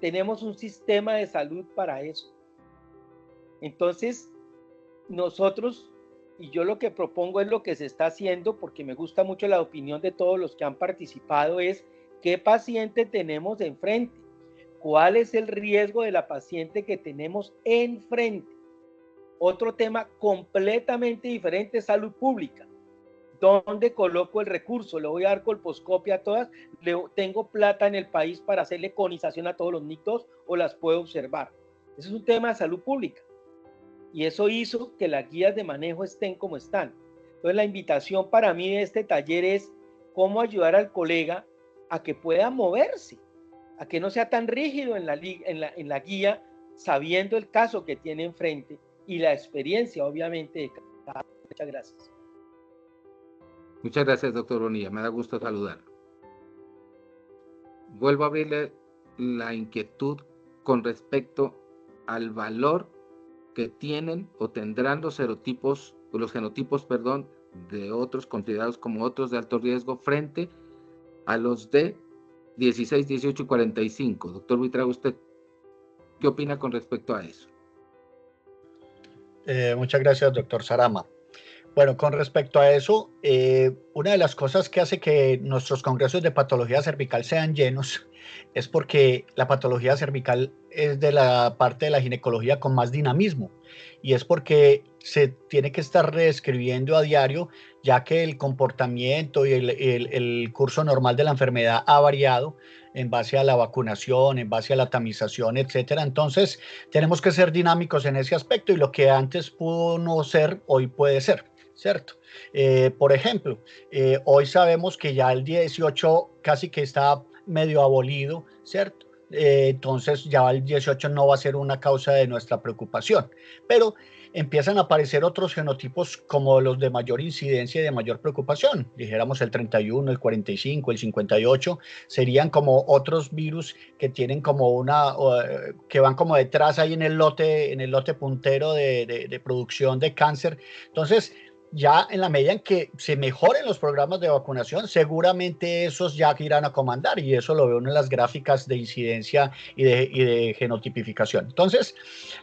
tenemos un sistema de salud para eso. Entonces, nosotros, y yo lo que propongo es lo que se está haciendo, porque me gusta mucho la opinión de todos los que han participado, es qué paciente tenemos enfrente, cuál es el riesgo de la paciente que tenemos enfrente. Otro tema completamente diferente es salud pública. ¿Dónde coloco el recurso? ¿Le voy a dar colposcopia a todas? ¿Tengo plata en el país para hacerle conización a todos los NIC2 o las puedo observar? Ese es un tema de salud pública. Y eso hizo que las guías de manejo estén como están. Entonces la invitación para mí de este taller es cómo ayudar al colega a que pueda moverse, a que no sea tan rígido en la guía, sabiendo el caso que tiene enfrente y la experiencia, obviamente, de cada. Muchas gracias. Muchas gracias, doctor Bonilla. Me da gusto saludarlo. Vuelvo a abrirle la inquietud con respecto al valor que tienen o tendrán los genotipos, de otros considerados como otros de alto riesgo frente a los de 16, 18 y 45. Doctor Buitrago, ¿usted qué opina con respecto a eso? Muchas gracias, doctor Sarama. Bueno, con respecto a eso, una de las cosas que hace que nuestros congresos de patología cervical sean llenos es porque la patología cervical es de la parte de la ginecología con más dinamismo, y es porque se tiene que estar reescribiendo a diario, ya que el comportamiento y el curso normal de la enfermedad ha variado en base a la vacunación, en base a la tamización, etcétera. Entonces, tenemos que ser dinámicos en ese aspecto, y lo que antes pudo no ser, hoy puede ser. ¿Cierto? Por ejemplo, hoy sabemos que ya el 18 casi que está medio abolido, ¿cierto? Entonces ya el 18 no va a ser una causa de nuestra preocupación, pero empiezan a aparecer otros genotipos como los de mayor incidencia y de mayor preocupación. Dijéramos el 31, el 45, el 58, serían como otros virus que tienen como que van como detrás ahí en el lote puntero de producción de cáncer. Entonces, ya en la medida en que se mejoren los programas de vacunación, seguramente esos ya irán a comandar, y eso lo veo en las gráficas de incidencia y de genotipificación. Entonces,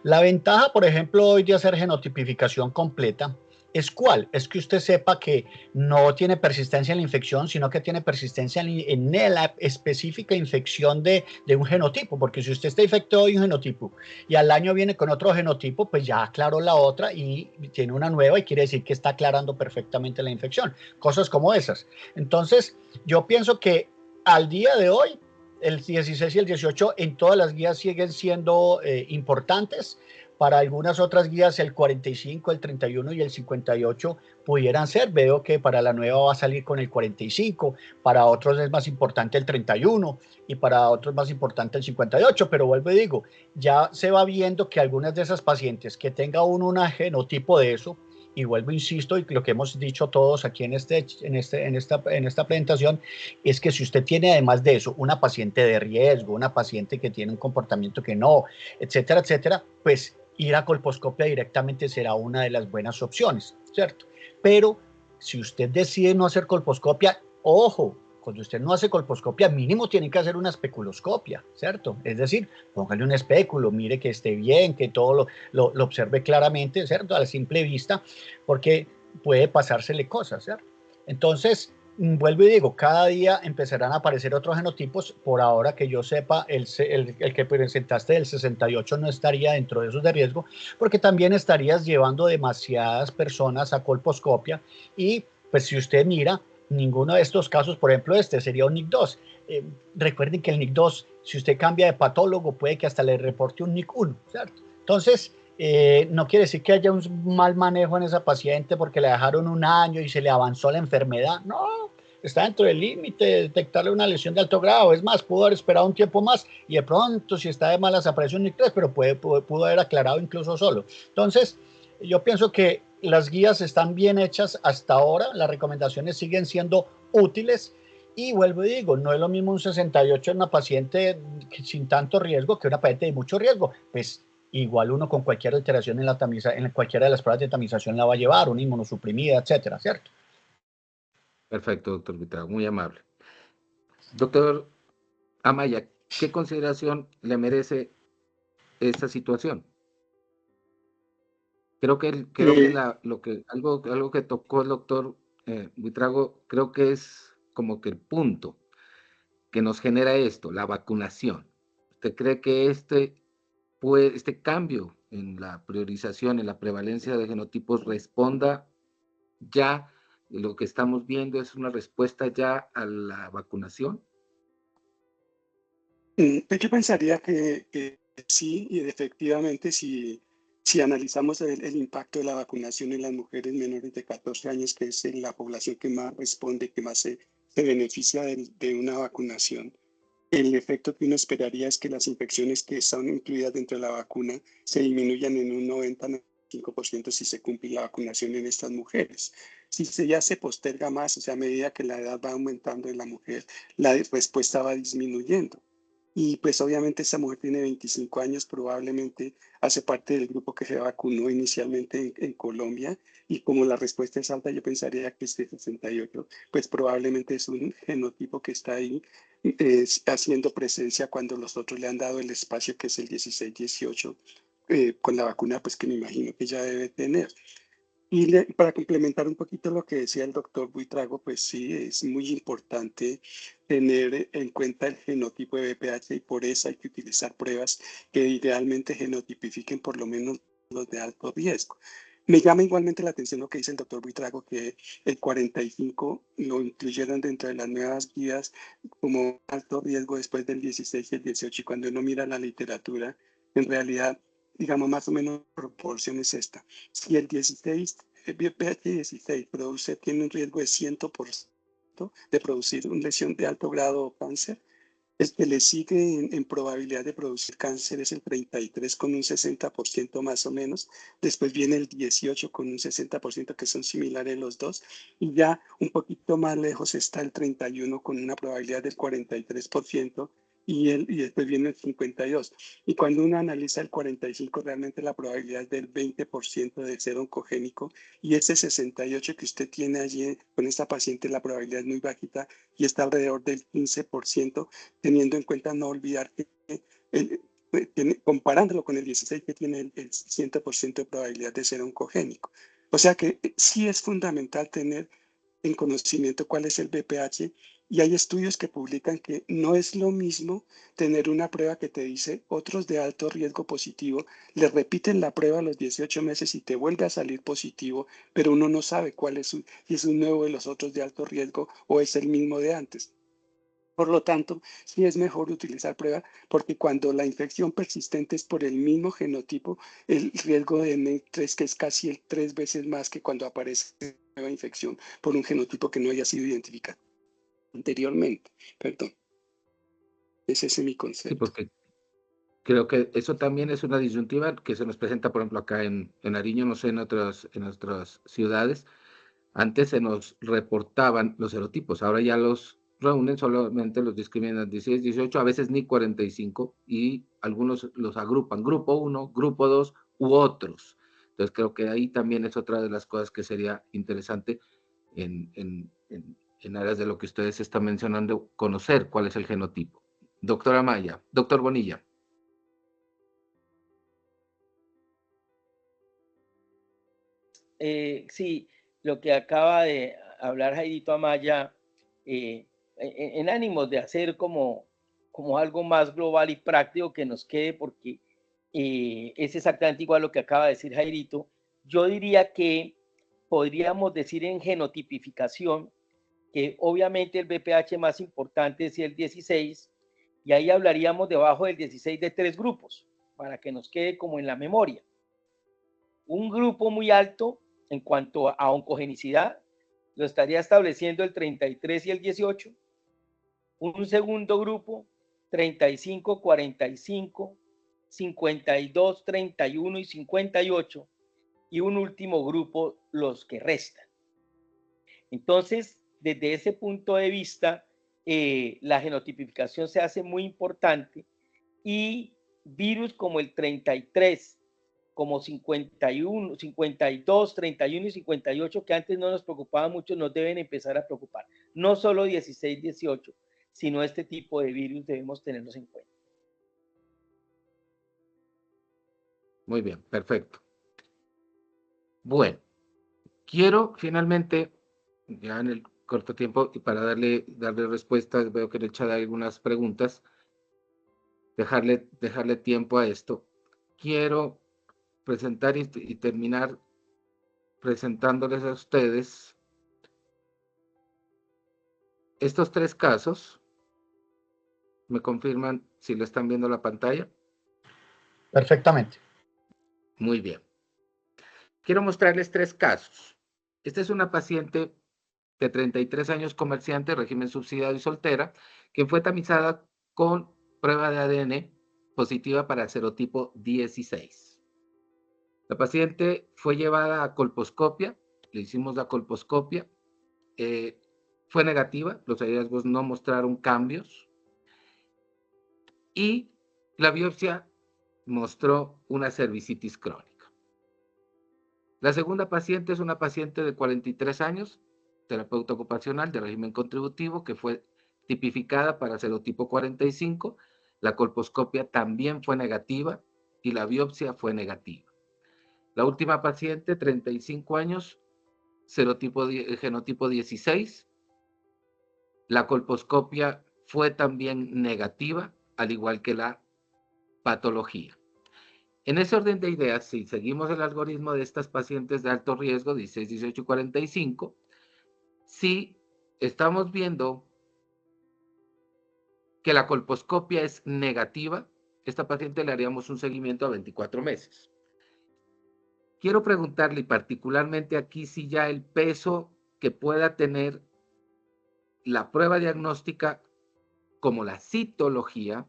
la ventaja, por ejemplo, hoy de hacer genotipificación completa, ¿es cuál? Es que usted sepa que no tiene persistencia en la infección, sino que tiene persistencia en la específica infección de un genotipo, porque si usted está infectado de un genotipo y al año viene con otro genotipo, pues ya aclaró la otra y tiene una nueva, y quiere decir que está aclarando perfectamente la infección. Cosas como esas. Entonces, yo pienso que al día de hoy, el 16 y el 18 en todas las guías siguen siendo importantes. Para algunas otras guías el 45, el 31 y el 58 pudieran ser. Veo que para la nueva va a salir con el 45, para otros es más importante el 31 y para otros más importante el 58, pero vuelvo y digo, ya se va viendo que algunas de esas pacientes que tenga un genotipo de eso, y vuelvo, insisto, y lo que hemos dicho todos aquí en esta presentación, es que si usted tiene además de eso una paciente de riesgo, una paciente que tiene un comportamiento que no, etcétera, etcétera, pues ir a colposcopia directamente será una de las buenas opciones, ¿cierto? Pero si usted decide no hacer colposcopia, ojo, cuando usted no hace colposcopia, mínimo tiene que hacer una especuloscopia, ¿cierto? Es decir, póngale un espéculo, mire que esté bien, que todo lo observe claramente, ¿cierto? A la simple vista, porque puede pasársele cosas, ¿cierto? Entonces, vuelvo y digo, cada día empezarán a aparecer otros genotipos. Por ahora que yo sepa, el que presentaste del 68 no estaría dentro de esos de riesgo, porque también estarías llevando demasiadas personas a colposcopia, y pues si usted mira, ninguno de estos casos, por ejemplo sería un NIC2. Recuerden que el NIC2, si usted cambia de patólogo, puede que hasta le reporte un NIC1, ¿cierto? Entonces, no quiere decir que haya un mal manejo en esa paciente porque le dejaron un año y se le avanzó la enfermedad. No, está dentro del límite de detectarle una lesión de alto grado. Es más, pudo haber esperado un tiempo más y de pronto, si está de malas, aparece un NIC3, pero pudo haber aclarado incluso solo. Entonces, yo pienso que las guías están bien hechas hasta ahora, las recomendaciones siguen siendo útiles, y vuelvo y digo, no es lo mismo un 68 en una paciente sin tanto riesgo que una paciente de mucho riesgo. Pues igual uno con cualquier alteración en cualquiera de las pruebas de tamización la va a llevar, una inmunosuprimida, etcétera, ¿cierto? Perfecto, doctor Buitrago, muy amable. Doctor Amaya, ¿qué consideración le merece esta situación? Creo que algo que tocó el doctor Buitrago, creo que es como que el punto que nos genera esto, la vacunación. ¿Usted cree que este cambio en la priorización, en la prevalencia de genotipos responda ya, lo que estamos viendo es una respuesta ya a la vacunación? Yo pensaría que sí, y efectivamente si analizamos el impacto de la vacunación en las mujeres menores de 14 años, que es la población que más responde, que más se beneficia de una vacunación, el efecto que uno esperaría es que las infecciones que están incluidas dentro de la vacuna se disminuyan en un 90-95% si se cumple la vacunación en estas mujeres. Si ya se posterga más, o sea, a medida que la edad va aumentando en la mujer, la respuesta va disminuyendo. Y pues obviamente esa mujer tiene 25 años, probablemente hace parte del grupo que se vacunó inicialmente en Colombia, y como la respuesta es alta, yo pensaría que este 68, pues probablemente es un genotipo que está ahí haciendo presencia cuando los otros le han dado el espacio que es el 16-18, con la vacuna pues que me imagino que ya debe tener. Y para complementar un poquito lo que decía el doctor Buitrago, pues sí, es muy importante tener en cuenta el genotipo de BPH, y por eso hay que utilizar pruebas que idealmente genotipifiquen por lo menos los de alto riesgo. Me llama igualmente la atención lo que dice el doctor Buitrago, que el 45 lo incluyeron dentro de las nuevas guías como alto riesgo después del 16 y el 18, y cuando uno mira la literatura, en realidad, digamos, más o menos proporción es esta. Si el 16, el BPH 16 tiene un riesgo de 100% de producir una lesión de alto grado o cáncer, el que le sigue en probabilidad de producir cáncer es el 33 con un 60% más o menos. Después viene el 18 con un 60%, que son similares los dos. Y ya un poquito más lejos está el 31 con una probabilidad del 43%. Y después viene el 52. Y cuando uno analiza el 45, realmente la probabilidad es del 20% de ser oncogénico. Y ese 68 que usted tiene allí con esta paciente, la probabilidad es muy bajita y está alrededor del 15%, teniendo en cuenta no olvidar que comparándolo con el 16 que tiene el 100% de probabilidad de ser oncogénico. O sea que sí es fundamental tener en conocimiento cuál es el BPH, y hay estudios que publican que no es lo mismo tener una prueba que te dice otros de alto riesgo positivo, le repiten la prueba a los 18 meses y te vuelve a salir positivo, pero uno no sabe cuál es si es un nuevo de los otros de alto riesgo o es el mismo de antes. Por lo tanto, sí es mejor utilizar prueba, porque cuando la infección persistente es por el mismo genotipo, el riesgo de NEC3, que es casi el 3 veces más que cuando aparece nueva infección por un genotipo que no haya sido identificado anteriormente. Perdón. Ese es mi concepto. Sí, porque creo que eso también es una disyuntiva que se nos presenta, por ejemplo, acá en Nariño, no sé, en otras ciudades. Antes se nos reportaban los serotipos, ahora ya los reúnen, solamente los discriminan 16, 18, a veces ni 45, y algunos los agrupan, grupo 1, grupo 2 u otros. Entonces creo que ahí también es otra de las cosas que sería interesante en áreas de lo que ustedes están mencionando, conocer cuál es el genotipo. Doctora Maya, doctor Bonilla. Sí, lo que acaba de hablar Jairito Amaya, en ánimos de hacer como algo más global y práctico que nos quede, porque es exactamente igual lo que acaba de decir Jairito. Yo diría que podríamos decir en genotipificación que obviamente el BPH más importante es el 16, y ahí hablaríamos debajo del 16 de 3 grupos, para que nos quede como en la memoria. Un grupo muy alto en cuanto a oncogenicidad lo estaría estableciendo el 33 y el 18. Un segundo grupo, 35, 45, 52, 31 y 58. Y un último grupo, los que restan. Entonces, desde ese punto de vista, la genotipificación se hace muy importante, y virus como el 33, como 51, 52, 31 y 58, que antes no nos preocupaban mucho, nos deben empezar a preocupar. No solo 16, 18, sino este tipo de virus debemos tenerlos en cuenta. Muy bien, perfecto. Bueno, quiero finalmente, ya en el corto tiempo, y para darle respuestas, veo que en el chat hay algunas preguntas, dejarle tiempo a esto. Quiero presentar y terminar presentándoles a ustedes estos 3 casos. ¿Me confirman si lo están viendo la pantalla? Perfectamente. Muy bien. Quiero mostrarles 3 casos. Esta es una paciente de 33 años, comerciante, régimen subsidiado y soltera, que fue tamizada con prueba de ADN positiva para serotipo 16. La paciente fue llevada a colposcopia le hicimos la colposcopia, fue negativa, los hallazgos no mostraron cambios y la biopsia mostró una cervicitis crónica. La segunda paciente es una paciente de 43 años, terapeuta ocupacional de régimen contributivo, que fue tipificada para serotipo 45. La colposcopia también fue negativa y la biopsia fue negativa. La última paciente, 35 años, genotipo 16. La colposcopia fue también negativa, al igual que la patología. En ese orden de ideas, si seguimos el algoritmo de estas pacientes de alto riesgo, 16, 18 y 45, si estamos viendo que la colposcopia es negativa, esta paciente le haríamos un seguimiento a 24 meses. Quiero preguntarle, y particularmente aquí, si ya el peso que pueda tener la prueba diagnóstica como la citología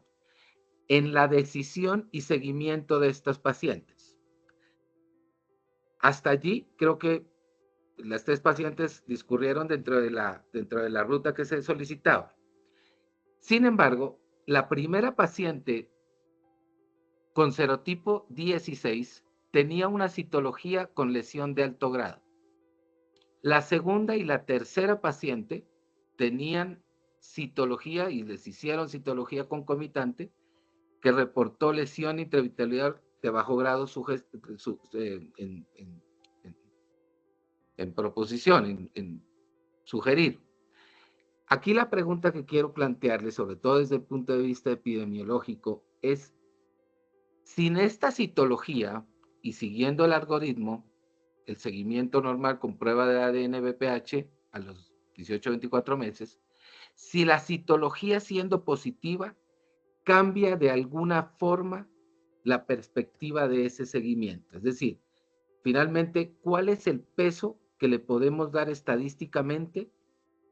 en la decisión y seguimiento de estas pacientes. Hasta allí creo que las 3 pacientes discurrieron dentro de la ruta que se solicitaba. Sin embargo, la primera paciente con serotipo 16 tenía una citología con lesión de alto grado. La segunda y la tercera paciente tenían citología y les hicieron citología concomitante que reportó lesión intravitreal de bajo grado en proposición, en sugerir. Aquí la pregunta que quiero plantearle, sobre todo desde el punto de vista epidemiológico, es: sin esta citología y siguiendo el algoritmo, el seguimiento normal con prueba de ADN BPH a los 18-24 meses, si la citología siendo positiva cambia de alguna forma la perspectiva de ese seguimiento. Es decir, finalmente, ¿cuál es el peso que le podemos dar estadísticamente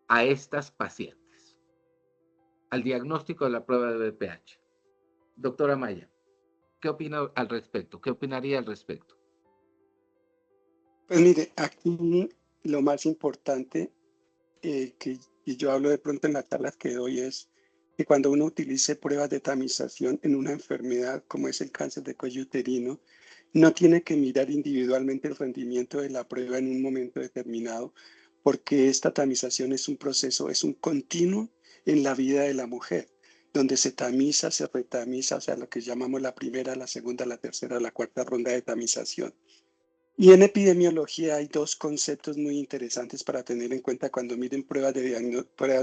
a estas pacientes al diagnóstico de la prueba de BPH? Doctora Maya, ¿qué opina al respecto? ¿Qué opinaría al respecto? Pues mire, aquí lo más importante que yo hablo de pronto en las charlas que doy es que cuando uno utilice pruebas de tamización en una enfermedad como es el cáncer de cuello uterino, no tiene que mirar individualmente el rendimiento de la prueba en un momento determinado, porque esta tamización es un proceso, es un continuo en la vida de la mujer, donde se tamiza, se retamiza, o sea, lo que llamamos la primera, la segunda, la tercera, la cuarta ronda de tamización. Y en epidemiología hay 2 conceptos muy interesantes para tener en cuenta cuando miren pruebas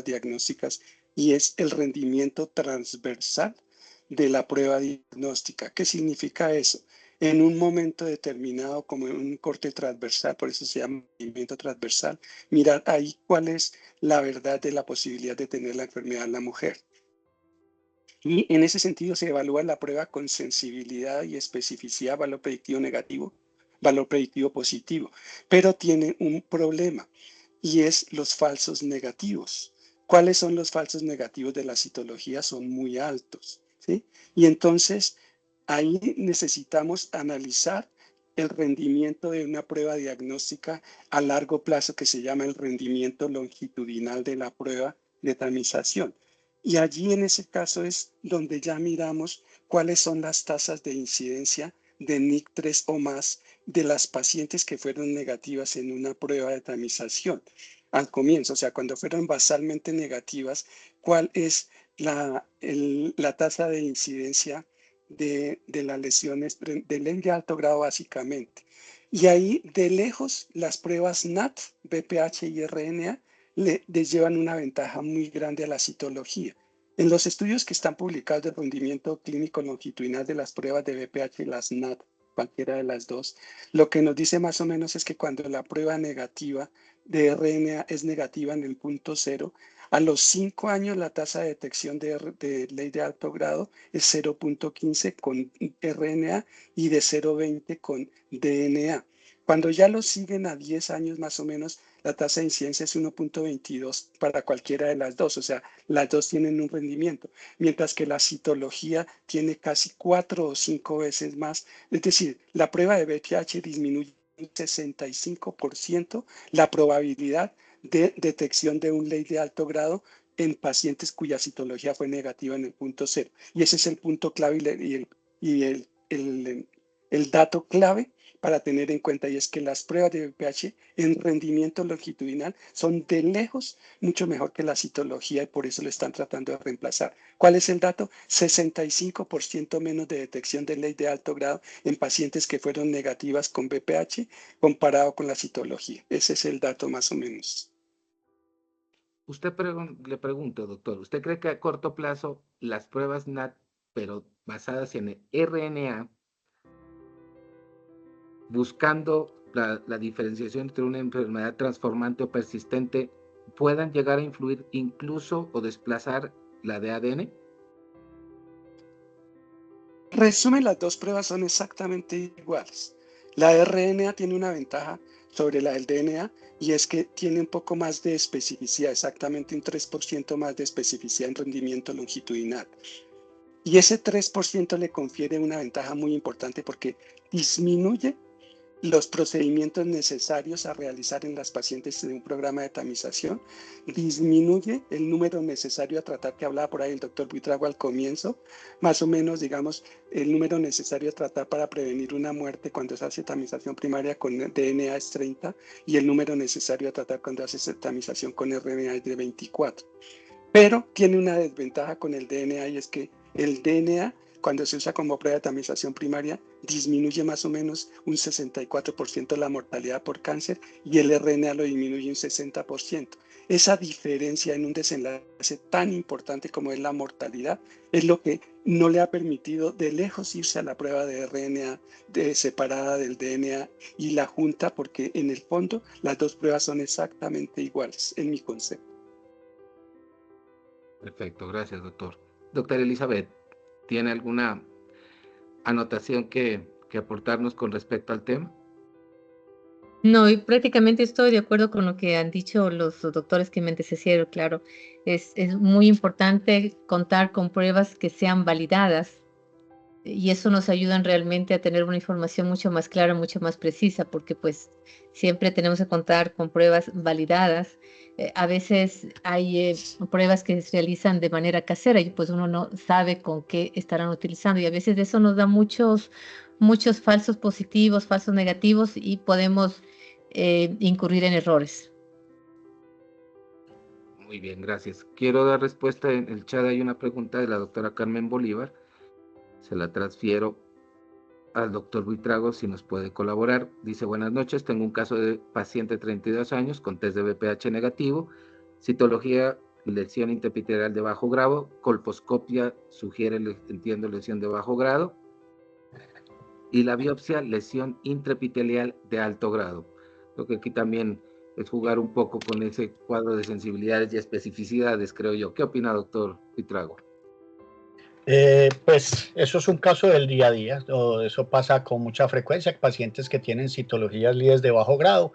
diagnósticas, y es el rendimiento transversal de la prueba diagnóstica. ¿Qué significa eso? En un momento determinado, como en un corte transversal, por eso se llama rendimiento transversal, mirar ahí cuál es la verdad de la posibilidad de tener la enfermedad en la mujer. Y en ese sentido se evalúa la prueba con sensibilidad y especificidad, valor predictivo negativo, valor predictivo positivo, pero tiene un problema y es los falsos negativos. ¿Cuáles son los falsos negativos de la citología? Son muy altos, ¿sí? Y entonces ahí necesitamos analizar el rendimiento de una prueba diagnóstica a largo plazo que se llama el rendimiento longitudinal de la prueba de tamización. Y allí en ese caso es donde ya miramos cuáles son las tasas de incidencia de NIC3 o más de las pacientes que fueron negativas en una prueba de tamización. Al comienzo, o sea, cuando fueron basalmente negativas, ¿cuál es la tasa de incidencia de las lesiones de ley de alto grado básicamente? Y ahí de lejos las pruebas NAT, BPH y RNA les llevan una ventaja muy grande a la citología. En los estudios que están publicados del rendimiento clínico longitudinal de las pruebas de BPH y las NAT, cualquiera de las 2, lo que nos dice más o menos es que cuando la prueba negativa de RNA es negativa en el punto 0, a los 5 años la tasa de detección de ley de alto grado es 0.15 con RNA y de 0.20 con DNA. Cuando ya lo siguen a 10 años más o menos, la tasa de incidencia es 1.22 para cualquiera de las 2, o sea, las 2 tienen un rendimiento, mientras que la citología tiene casi 4 o 5 veces más. Es decir, la prueba de BPH disminuye 65% la probabilidad de detección de un ley de alto grado en pacientes cuya citología fue negativa en el punto 0. Y ese es el punto clave y el dato clave para tener en cuenta, y es que las pruebas de BPH en rendimiento longitudinal son de lejos mucho mejor que la citología y por eso lo están tratando de reemplazar. ¿Cuál es el dato? 65% menos de detección de ley de alto grado en pacientes que fueron negativas con BPH comparado con la citología. Ese es el dato más o menos. Le pregunto, doctor, ¿usted cree que a corto plazo las pruebas NAT, pero basadas en RNA, buscando la diferenciación entre una enfermedad transformante o persistente, puedan llegar a influir incluso o desplazar la de ADN? Resumen, las dos pruebas son exactamente iguales. La de RNA tiene una ventaja sobre la del DNA y es que tiene un poco más de especificidad, exactamente un 3% más de especificidad en rendimiento longitudinal. Y ese 3% le confiere una ventaja muy importante porque disminuye los procedimientos necesarios a realizar en las pacientes de un programa de tamización, disminuye el número necesario a tratar, que hablaba por ahí el doctor Buitrago al comienzo, más o menos, digamos, el número necesario a tratar para prevenir una muerte cuando se hace tamización primaria con DNA es 30 y el número necesario a tratar cuando se hace tamización con RNA es de 24. Pero tiene una desventaja con el DNA y es que el DNA, cuando se usa como prueba de tamización primaria, disminuye más o menos un 64% la mortalidad por cáncer y el RNA lo disminuye un 60%. Esa diferencia en un desenlace tan importante como es la mortalidad es lo que no le ha permitido de lejos irse a la prueba de RNA separada del DNA y la junta, porque en el fondo las dos pruebas son exactamente iguales en mi concepto. Perfecto, gracias, doctor. Doctora Elizabeth, ¿tiene alguna anotación que aportarnos con respecto al tema? No, y prácticamente estoy de acuerdo con lo que han dicho los doctores que me antecedieron, claro. Es muy importante contar con pruebas que sean validadas y eso nos ayuda realmente a tener una información mucho más clara, mucho más precisa, porque pues siempre tenemos que contar con pruebas validadas. A veces hay pruebas que se realizan de manera casera y pues uno no sabe con qué estarán utilizando y a veces de eso nos da muchos falsos positivos, falsos negativos y podemos incurrir en errores. Muy bien, gracias. Quiero dar respuesta en el chat. Hay una pregunta de la doctora Carmen Bolívar. Se la transfiero al doctor Buitrago si nos puede colaborar. Dice: buenas noches, tengo un caso de paciente de 32 años con test de BPH negativo, citología, lesión intraepitelial de bajo grado, colposcopia sugiere, entiendo, lesión de bajo grado, y la biopsia, lesión intraepitelial de alto grado. Lo que aquí también es jugar un poco con ese cuadro de sensibilidades y especificidades, creo yo. ¿Qué opina, doctor Buitrago? Pues eso es un caso del día a día, eso pasa con mucha frecuencia, pacientes que tienen citologías líderes de bajo grado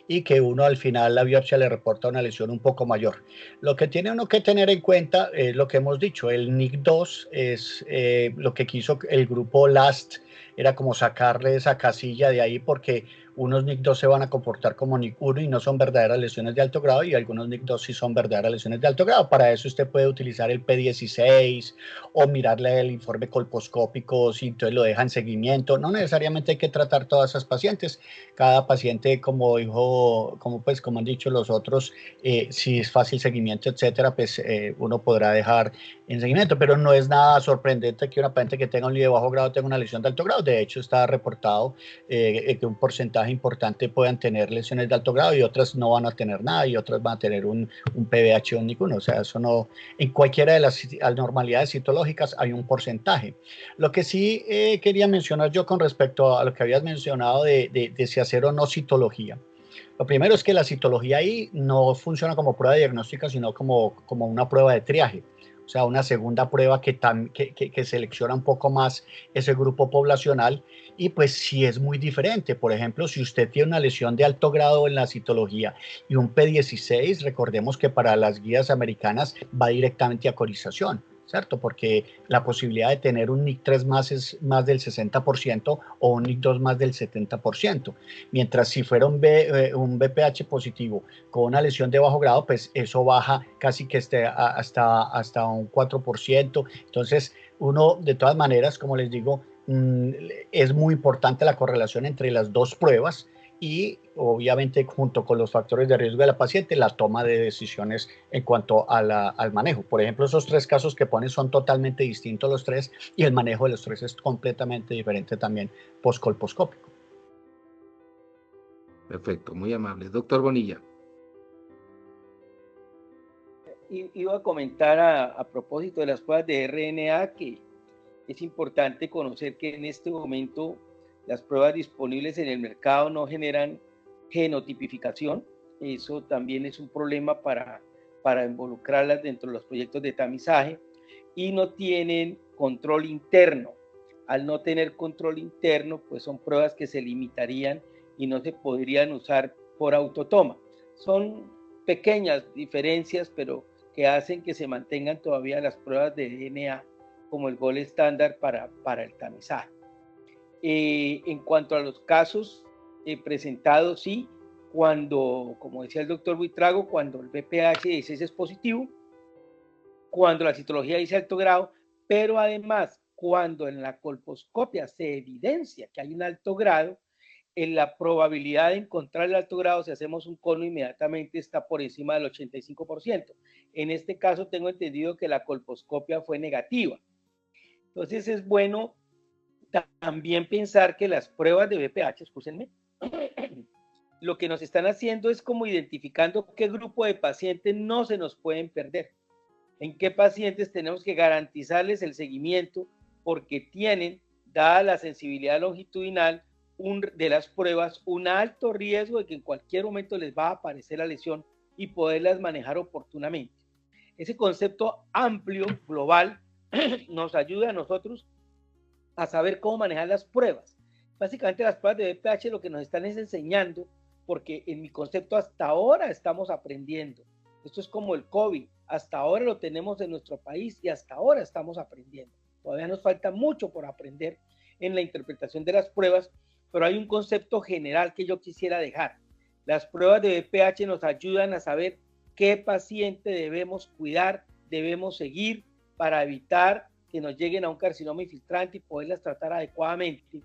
y que uno al final la biopsia le reporta una lesión un poco mayor. Lo que tiene uno que tener en cuenta es lo que hemos dicho, el NIC2 es lo que quiso el grupo LAST, era como sacarle esa casilla de ahí porque unos NIC2 se van a comportar como NIC1 y no son verdaderas lesiones de alto grado y algunos NIC2 sí son verdaderas lesiones de alto grado. Para eso usted puede utilizar el P16 o mirarle el informe colposcópico si entonces lo deja en seguimiento. No necesariamente hay que tratar todas esas pacientes. Cada paciente, como han dicho los otros, si es fácil seguimiento, etcétera, pues uno podrá dejar en seguimiento, pero no es nada sorprendente que una paciente que tenga un líder de bajo grado tenga una lesión de alto grado. De hecho, está reportado que un porcentaje importante puedan tener lesiones de alto grado y otras no van a tener nada y otras van a tener un PBH o ninguno. O sea, eso no, en cualquiera de las anormalidades citológicas hay un porcentaje. Lo que sí quería mencionar yo con respecto a lo que habías mencionado de si hacer o no citología. Lo primero es que la citología ahí no funciona como prueba diagnóstica, sino como una prueba de triaje. O sea, una segunda prueba que selecciona un poco más ese grupo poblacional y pues sí es muy diferente. Por ejemplo, si usted tiene una lesión de alto grado en la citología y un P16, recordemos que para las guías americanas va directamente a corización. ¿cierto? Porque la posibilidad de tener un NIC3 más es más del 60% o un NIC2 más del 70%. Mientras si fuera un VPH positivo con una lesión de bajo grado, pues eso baja casi que hasta un 4%. Entonces, uno, de todas maneras, como les digo, es muy importante la correlación entre las dos pruebas y obviamente junto con los factores de riesgo de la paciente, la toma de decisiones en cuanto al manejo. Por ejemplo, esos 3 casos que ponen son totalmente distintos los 3 y el manejo de los 3 es completamente diferente también postcolposcópico. Perfecto, muy amable. Doctor Bonilla. Iba a comentar a propósito de las pruebas de RNA que es importante conocer que en este momento las pruebas disponibles en el mercado no generan genotipificación. Eso también es un problema para involucrarlas dentro de los proyectos de tamizaje, y no tienen control interno. Al no tener control interno, pues son pruebas que se limitarían y no se podrían usar por autotoma. Son pequeñas diferencias, pero que hacen que se mantengan todavía las pruebas de DNA como el gold estándar para el tamizaje. En cuanto a los casos presentados, sí, cuando, como decía el doctor Buitrago, cuando el VPH 16 es positivo, cuando la citología dice alto grado, pero además cuando en la colposcopia se evidencia que hay un alto grado, en la probabilidad de encontrar el alto grado, si hacemos un cono inmediatamente, está por encima del 85%. En este caso tengo entendido que la colposcopia fue negativa. Entonces es bueno también pensar que las pruebas de VPH, escúchenme, lo que nos están haciendo es como identificando qué grupo de pacientes no se nos pueden perder, en qué pacientes tenemos que garantizarles el seguimiento porque tienen, dada la sensibilidad longitudinal de las pruebas, un alto riesgo de que en cualquier momento les va a aparecer la lesión y poderlas manejar oportunamente. Ese concepto amplio, global, nos ayuda a nosotros a saber cómo manejar las pruebas. Básicamente las pruebas de VPH lo que nos están es enseñando, porque en mi concepto hasta ahora estamos aprendiendo. Esto es como el COVID, hasta ahora lo tenemos en nuestro país y hasta ahora estamos aprendiendo. Todavía nos falta mucho por aprender en la interpretación de las pruebas, pero hay un concepto general que yo quisiera dejar. Las pruebas de VPH nos ayudan a saber qué paciente debemos cuidar, debemos seguir para evitar que nos lleguen a un carcinoma infiltrante y poderlas tratar adecuadamente,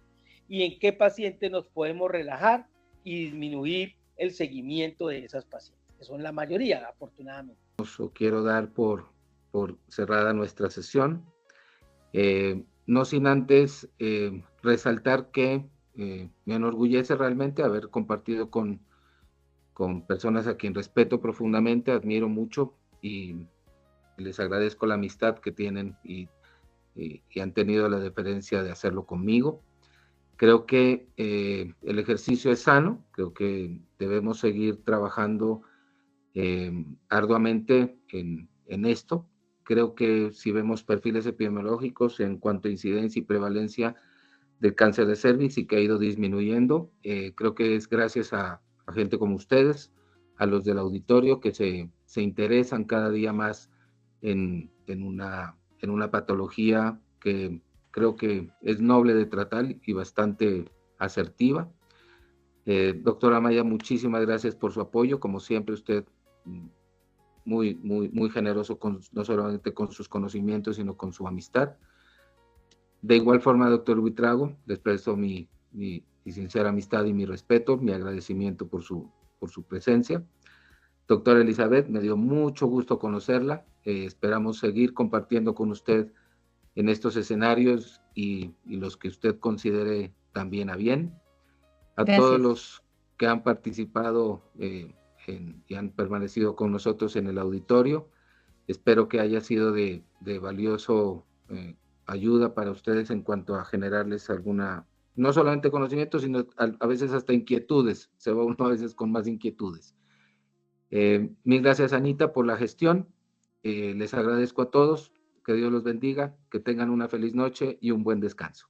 y en qué pacientes nos podemos relajar y disminuir el seguimiento de esas pacientes, que son la mayoría, afortunadamente. Quiero dar por cerrada nuestra sesión, no sin antes resaltar que me enorgullece realmente haber compartido con personas a quien respeto profundamente, admiro mucho y les agradezco la amistad que tienen y han tenido la deferencia de hacerlo conmigo. Creo que el ejercicio es sano, creo que debemos seguir trabajando arduamente en esto. Creo que si vemos perfiles epidemiológicos en cuanto a incidencia y prevalencia del cáncer de cervix y que ha ido disminuyendo, creo que es gracias a gente como ustedes, a los del auditorio que se interesan cada día más en una patología que creo que es noble de tratar y bastante asertiva. Doctora Amaya, muchísimas gracias por su apoyo. Como siempre, usted muy generoso, no solamente con sus conocimientos, sino con su amistad. De igual forma, doctor Buitrago, les presto mi sincera amistad y mi respeto, mi agradecimiento por su presencia. Doctora Elizabeth, me dio mucho gusto conocerla. Esperamos seguir compartiendo con usted en estos escenarios y los que usted considere también a bien. Gracias. Todos los que han participado y han permanecido con nosotros en el auditorio, espero que haya sido de valioso ayuda para ustedes en cuanto a generarles alguna, no solamente conocimiento, sino a veces hasta inquietudes. Se va uno a veces con más inquietudes. Mil gracias, Anita, por la gestión. Les agradezco a todos. Que Dios los bendiga, que tengan una feliz noche y un buen descanso.